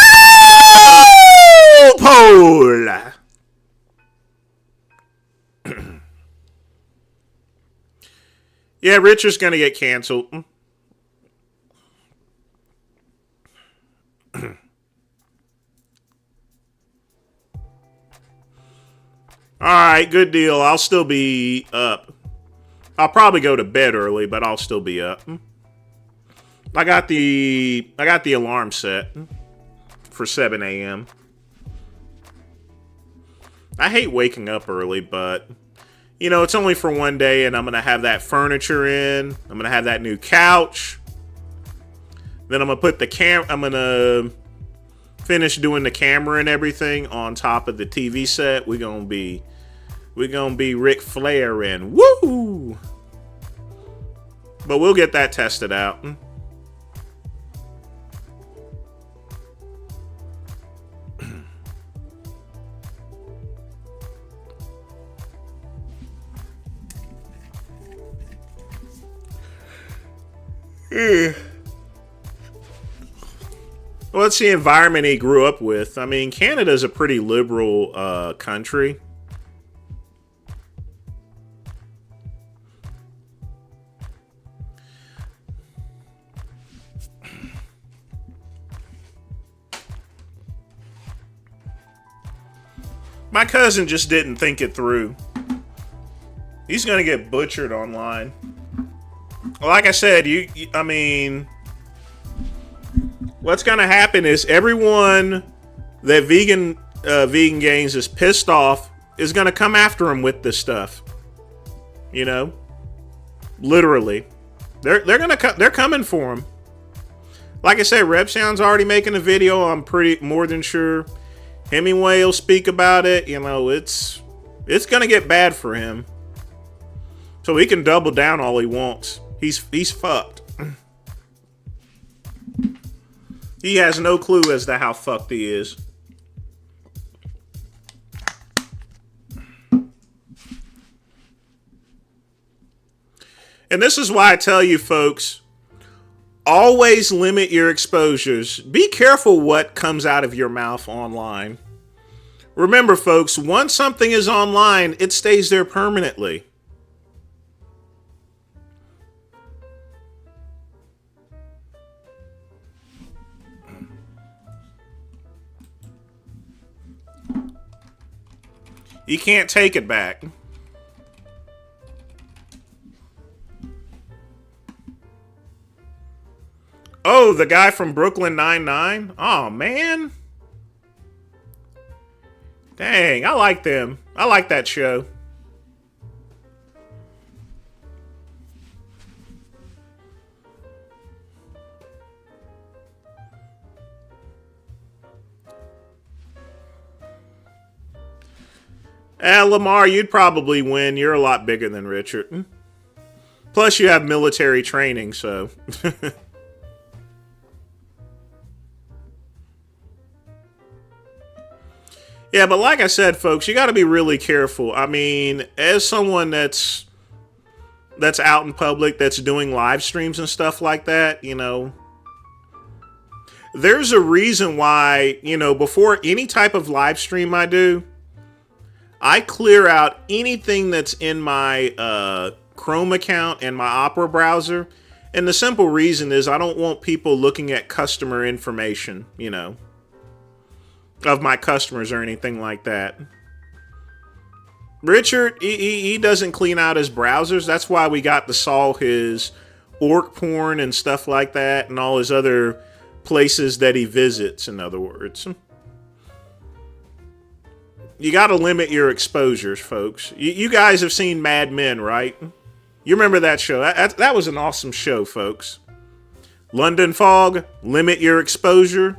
Pole! Yeah, Richard's going to get canceled. Alright, good deal. I'll still be up. I'll probably go to bed early, but I'll still be up. I got the alarm set for 7 a.m. I hate waking up early, but you know, it's only for one day, and I'm going to have that furniture in. I'm going to have that new couch. Then I'm going to put the I'm going to finish doing the camera and everything on top of the TV set. We're going to be Ric Flair in. Woo! But we'll get that tested out. Well, it's the environment he grew up with. I mean, Canada's a pretty liberal country. My cousin just didn't think it through. He's gonna get butchered online. Like I said, I mean, what's gonna happen is everyone that Vegan Gains is pissed off is gonna come after him with this stuff. You know, literally, they're coming for him. Like I said, Repsound's already making a video. I'm pretty more than sure. Hemingway will speak about it. You know, it's gonna get bad for him. So he can double down all he wants. He's fucked. He has no clue as to how fucked he is. And this is why I tell you folks, always limit your exposures. Be careful what comes out of your mouth online. Remember, folks, once something is online, it stays there permanently. You can't take it back. Oh, the guy from Brooklyn Nine-Nine? Oh, man. Dang, I like them. I like that show. Lamar, you'd probably win. You're a lot bigger than Richard. Plus, you have military training, so... Yeah, but like I said, folks, you got to be really careful. I mean, as someone that's out in public, that's doing live streams and stuff like that, you know, there's a reason why, you know, before any type of live stream I do, I clear out anything that's in my Chrome account and my Opera browser. And the simple reason is I don't want people looking at customer information, you know, of my customers or anything like that. Richard, he doesn't clean out his browsers. That's why we got to saw his orc porn and stuff like that and all his other places that he visits, in other words. You got to limit your exposures, folks. You guys have seen Mad Men, right? You remember that show. That was an awesome show, folks. London Fog, limit your exposure.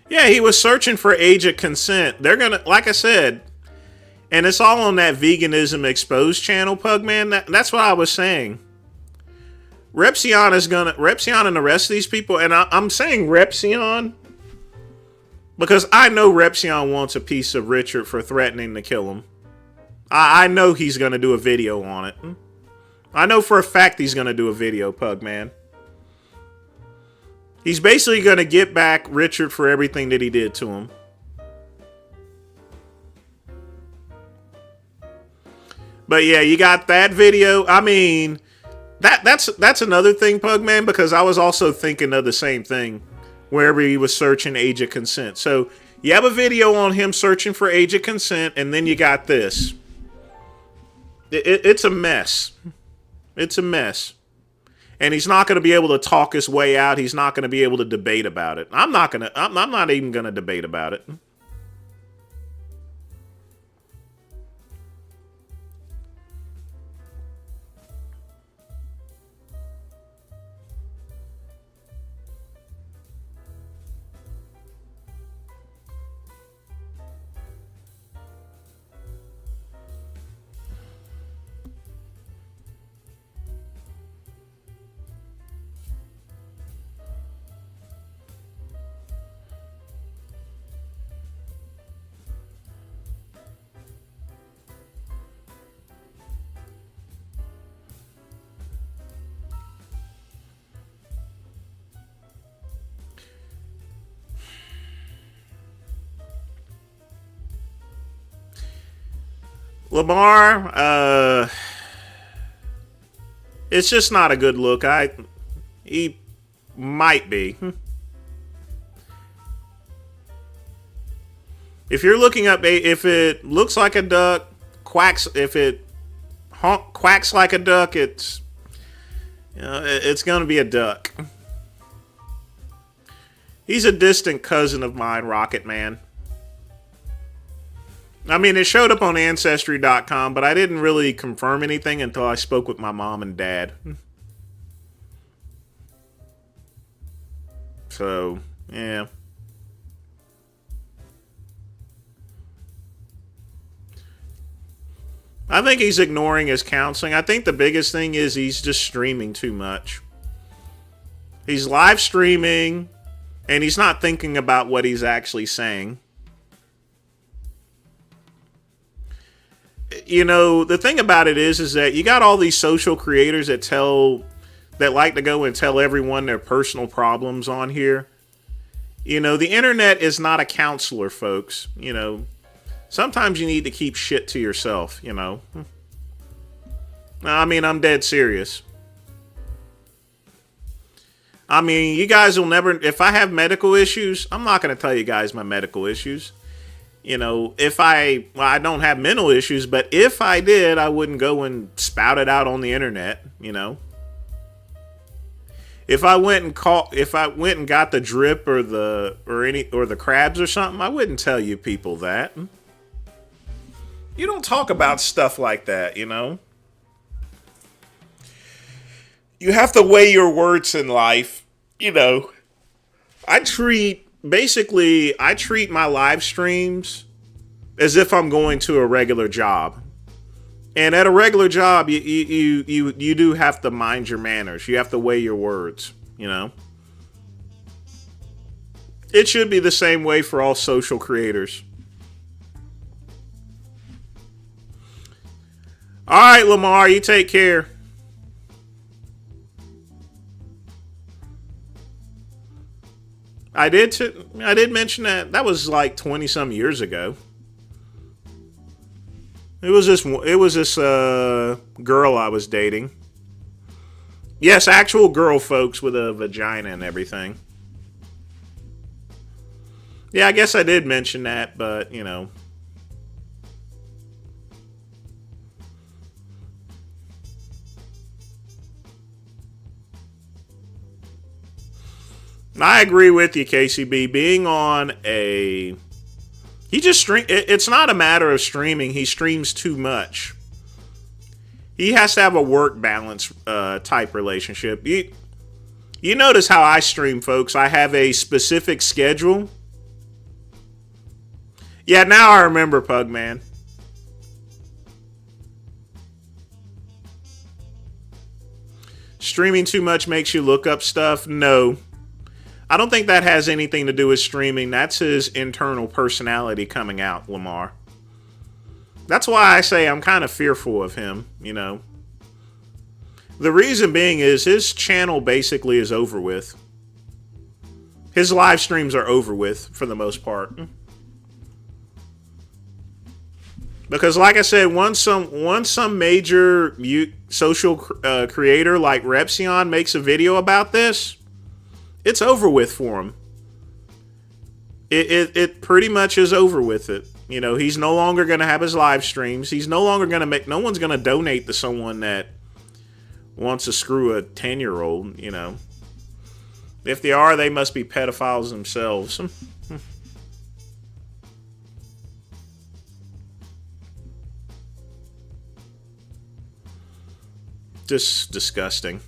Yeah, he was searching for age of consent. They're gonna, like I said, and it's all on that Veganism Exposed channel, Pugman. That's what I was saying. Repsion and the rest of these people, and I'm saying Repsion because I know Repsion wants a piece of Richard for threatening to kill him. I know he's gonna do a video on it. I know for a fact he's gonna do a video, Pugman. He's basically going to get back Richard for everything that he did to him. But yeah, you got that video. I mean, that's another thing, Pugman, because I was also thinking of the same thing wherever he was searching age of consent. So you have a video on him searching for age of consent, and then you got this. It's a mess. It's a mess. And he's not going to be able to talk his way out. He's not going to be able to debate about it. I'm not even going to debate about it. Lamar, it's just not a good look. He might be. If you're looking up, if it looks like a duck, quacks. If it quacks like a duck, it's going to be a duck. He's a distant cousin of mine, Rocket Man. I mean, it showed up on Ancestry.com, but I didn't really confirm anything until I spoke with my mom and dad. So, yeah. I think he's ignoring his counseling. I think the biggest thing is he's just streaming too much. He's live streaming, and he's not thinking about what he's actually saying. You know, the thing about it is that you got all these social creators that like to go and tell everyone their personal problems on here. You know, the internet is not a counselor, folks. You know, sometimes you need to keep shit to yourself, you know. I mean, I'm dead serious. I mean, you guys will never, if I have medical issues, I'm not going to tell you guys my medical issues. You know, I don't have mental issues, but if I did, I wouldn't go and spout it out on the internet, you know. If I went and got the drip or the crabs or something, I wouldn't tell you people that. You don't talk about stuff like that, you know. You have to weigh your words in life, you know. I treat my live streams as if I'm going to a regular job. And at a regular job, you do have to mind your manners. You have to weigh your words, you know. It should be the same way for all social creators. All right, Lamar, you take care. I did mention that. That was like 20-some years ago. It was this girl I was dating. Yes, actual girl, folks, with a vagina and everything. Yeah, I guess I did mention that, but, you know. I agree with you, KCB. Being on a... He just stream. It's not a matter of streaming. He streams too much. He has to have a work balance type relationship. You notice how I stream, folks. I have a specific schedule. Yeah, now I remember, Pugman. Streaming too much makes you look up stuff? No. I don't think that has anything to do with streaming. That's his internal personality coming out, Lamar. That's why I say I'm kind of fearful of him, you know. The reason being is his channel basically is over with. His live streams are over with for the most part. Because like I said, once some major social creator like Repsion makes a video about this, it's over with for him. It pretty much is over with it. You know, he's no longer going to have his live streams. He's no longer going to make... No one's going to donate to someone that wants to screw a 10-year-old, you know. If they are, they must be pedophiles themselves. Just disgusting.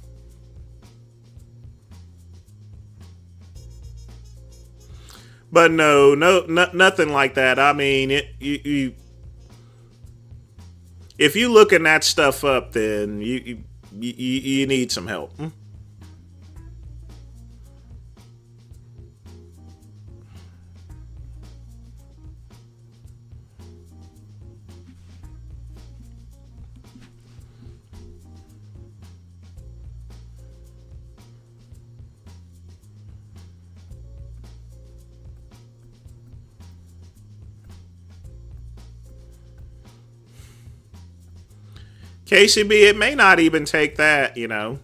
But no, nothing like that. I mean, if you looking that stuff up, then you need some help. KCB, it may not even take that, you know.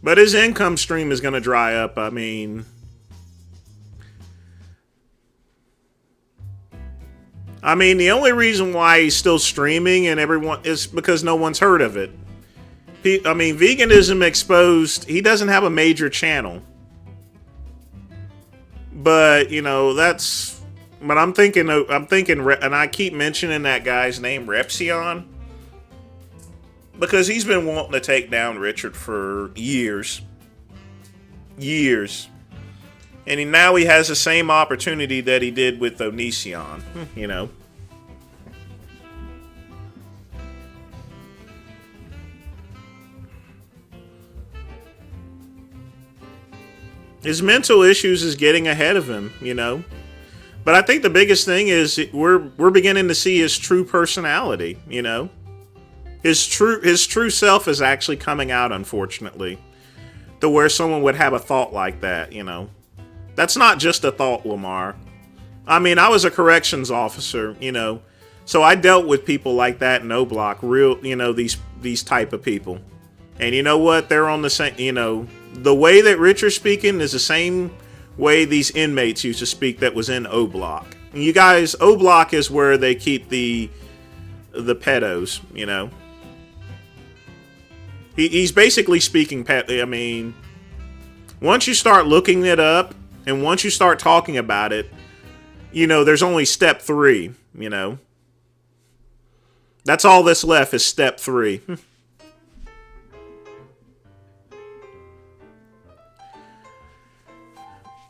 But his income stream is going to dry up. I mean, the only reason why he's still streaming and everyone is because no one's heard of it. I mean, veganism exposed. He doesn't have a major channel, but you know that's. But I'm thinking, and I keep mentioning that guy's name, Repsion. Because he's been wanting to take down Richard for years. Years. And now he has the same opportunity that he did with Onision, you know. His mental issues is getting ahead of him, you know. But I think the biggest thing is we're beginning to see his true personality, you know. His true self is actually coming out, unfortunately, to where someone would have a thought like that, you know. That's not just a thought, Lamar. I mean, I was a corrections officer, you know, so I dealt with people like that in O Block, real, you know, these type of people. And you know what? They're on the same, you know, the way that Richard's speaking is the same way these inmates used to speak that was in O Block. And you guys, O Block is where they keep the pedos, you know. He's basically speaking pet. I mean, once you start looking it up and once you start talking about it, you know, there's only step 3, you know. That's all that's left is step 3.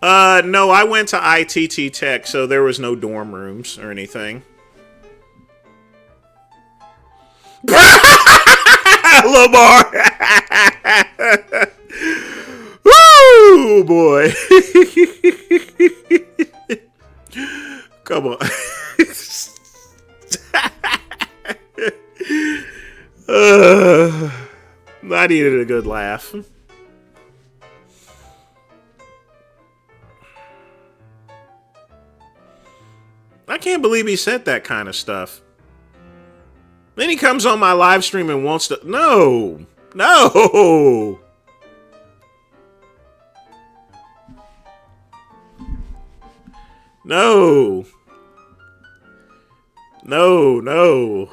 No, I went to ITT Tech, so there was no dorm rooms or anything. Lamar! Woo, boy. Come on. I needed a good laugh. I can't believe he said that kind of stuff. Then he comes on my live stream and wants to... No! No! No! No, no.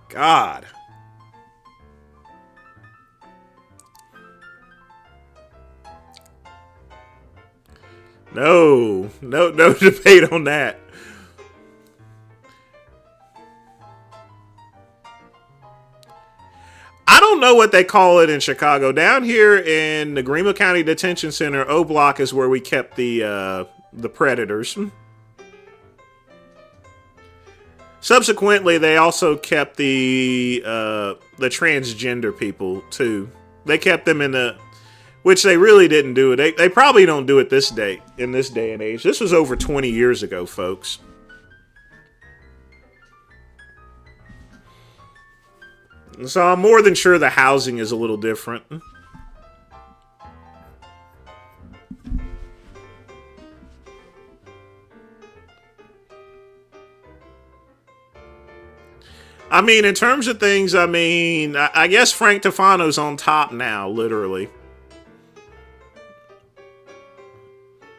God. No. No debate on that. I don't know what they call it in Chicago. Down here in the Greenville County Detention Center, O Block is where we kept the predators. Subsequently, they also kept the transgender people too. They kept them in the, which they really didn't do it. They probably don't do it in this day and age. This was over 20 years ago, folks. So I'm more than sure the housing is a little different. I mean, in terms of things, I mean, I guess Frank Tufano's on top now, literally.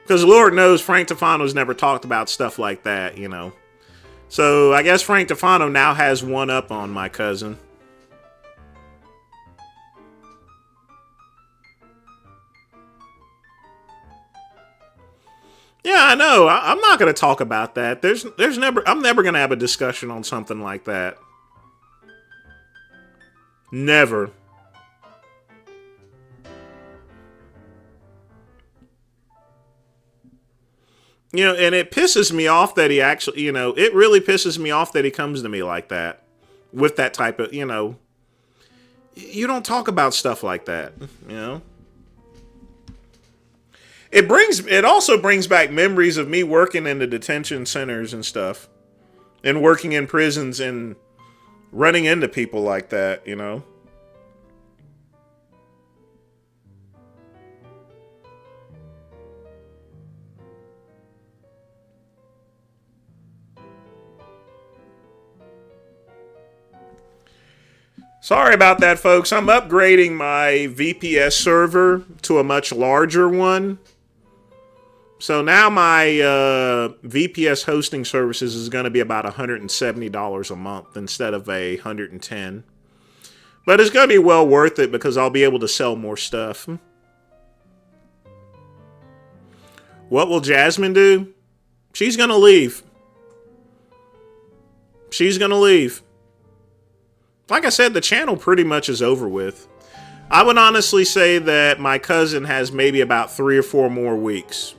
Because Lord knows Frank Tufano's never talked about stuff like that, you know. So I guess Frank Tufano now has one up on my cousin. Yeah, I know. I'm not going to talk about that. I'm never going to have a discussion on something like that. Never. You know, and it pisses me off that he actually, you know, it really pisses me off that he comes to me like that. With that type of, you know, you don't talk about stuff like that, you know. It also brings back memories of me working in the detention centers and stuff. And working in prisons and running into people like that, you know. Sorry about that, folks. I'm upgrading my VPS server to a much larger one. So now my VPS hosting services is going to be about $170 a month instead of $110. But it's going to be well worth it because I'll be able to sell more stuff. What will Jasmine do? She's going to leave. She's going to leave. Like I said, the channel pretty much is over with. I would honestly say that my cousin has maybe about 3 or 4 more weeks.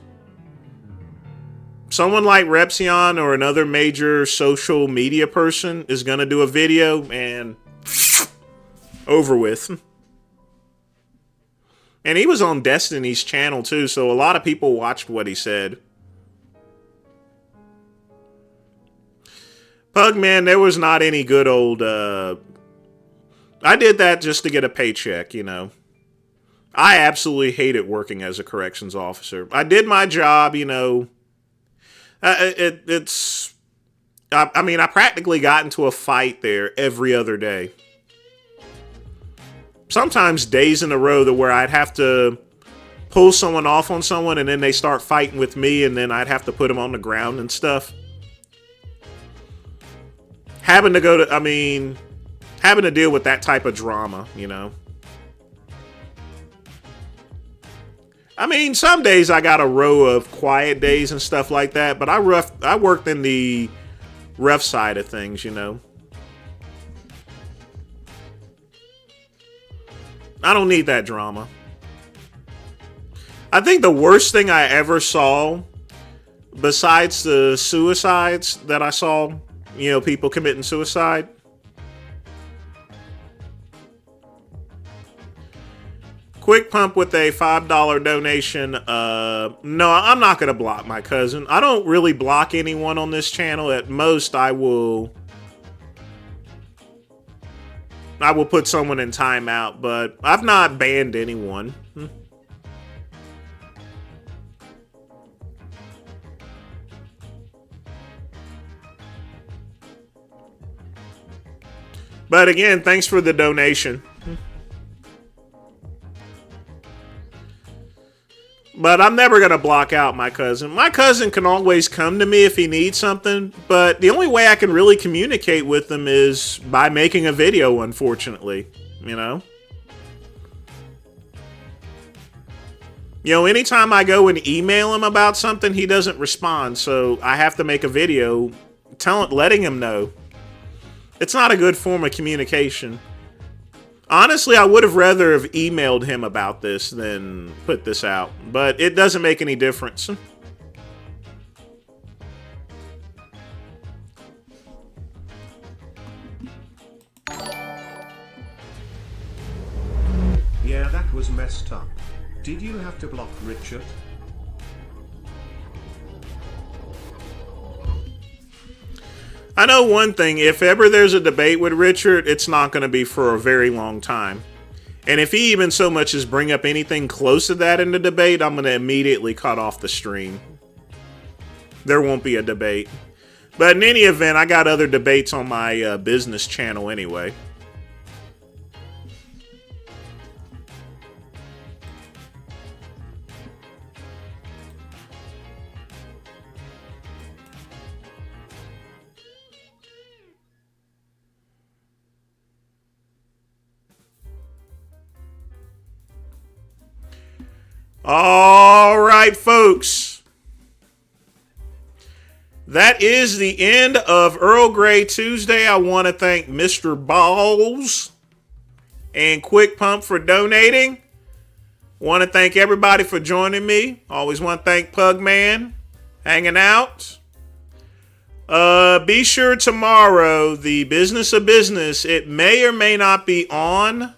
Someone like Repsion or another major social media person is going to do a video and over with. And he was on Destiny's channel too, so a lot of people watched what he said. Pugman, there was not any good old... I did that just to get a paycheck, you know. I absolutely hated working as a corrections officer. I did my job, you know. I mean, I practically got into a fight there every other day. Sometimes days in a row where I'd have to pull someone off on someone and then they start fighting with me and then I'd have to put them on the ground and stuff. Having to deal with that type of drama, you know. I mean, some days I got a row of quiet days and stuff like that, but I worked in the rough side of things, you know. I don't need that drama. I think the worst thing I ever saw, besides the suicides that I saw, you know, people committing suicide. Quick Pump with a $5 donation. No, I'm not going to block my cousin. I don't really block anyone on this channel. At most, I will put someone in timeout, but I've not banned anyone. But again, thanks for the donation. But I'm never going to block out my cousin. My cousin can always come to me if he needs something, but the only way I can really communicate with him is by making a video, unfortunately, you know? You know, anytime I go and email him about something, he doesn't respond, so I have to make a video letting him know. It's not a good form of communication. Honestly, I would have rather have emailed him about this than put this out, but it doesn't make any difference. Yeah, that was messed up. Did you have to block Richard? I know one thing, if ever there's a debate with Richard, it's not going to be for a very long time. And if he even so much as bring up anything close to that in the debate, I'm going to immediately cut off the stream. There won't be a debate. But in any event, I got other debates on my business channel anyway. All right, folks. That is the end of Earl Grey Tuesday. I want to thank Mr. Balls and Quick Pump for donating. Want to thank everybody for joining me. Always want to thank Pugman hanging out. Be sure tomorrow, the Business of Business, it may or may not be on.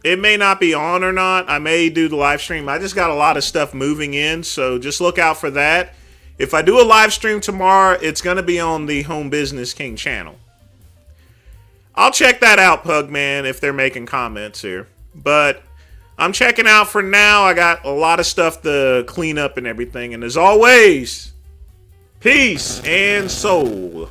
It may not be on or not. I may do the live stream. I just got a lot of stuff moving in, so just look out for that. If I do a live stream tomorrow, it's going to be on the Home Business King channel. I'll check that out, Pugman, if they're making comments here. But I'm checking out for now. I got a lot of stuff to clean up and everything. And as always, peace and soul.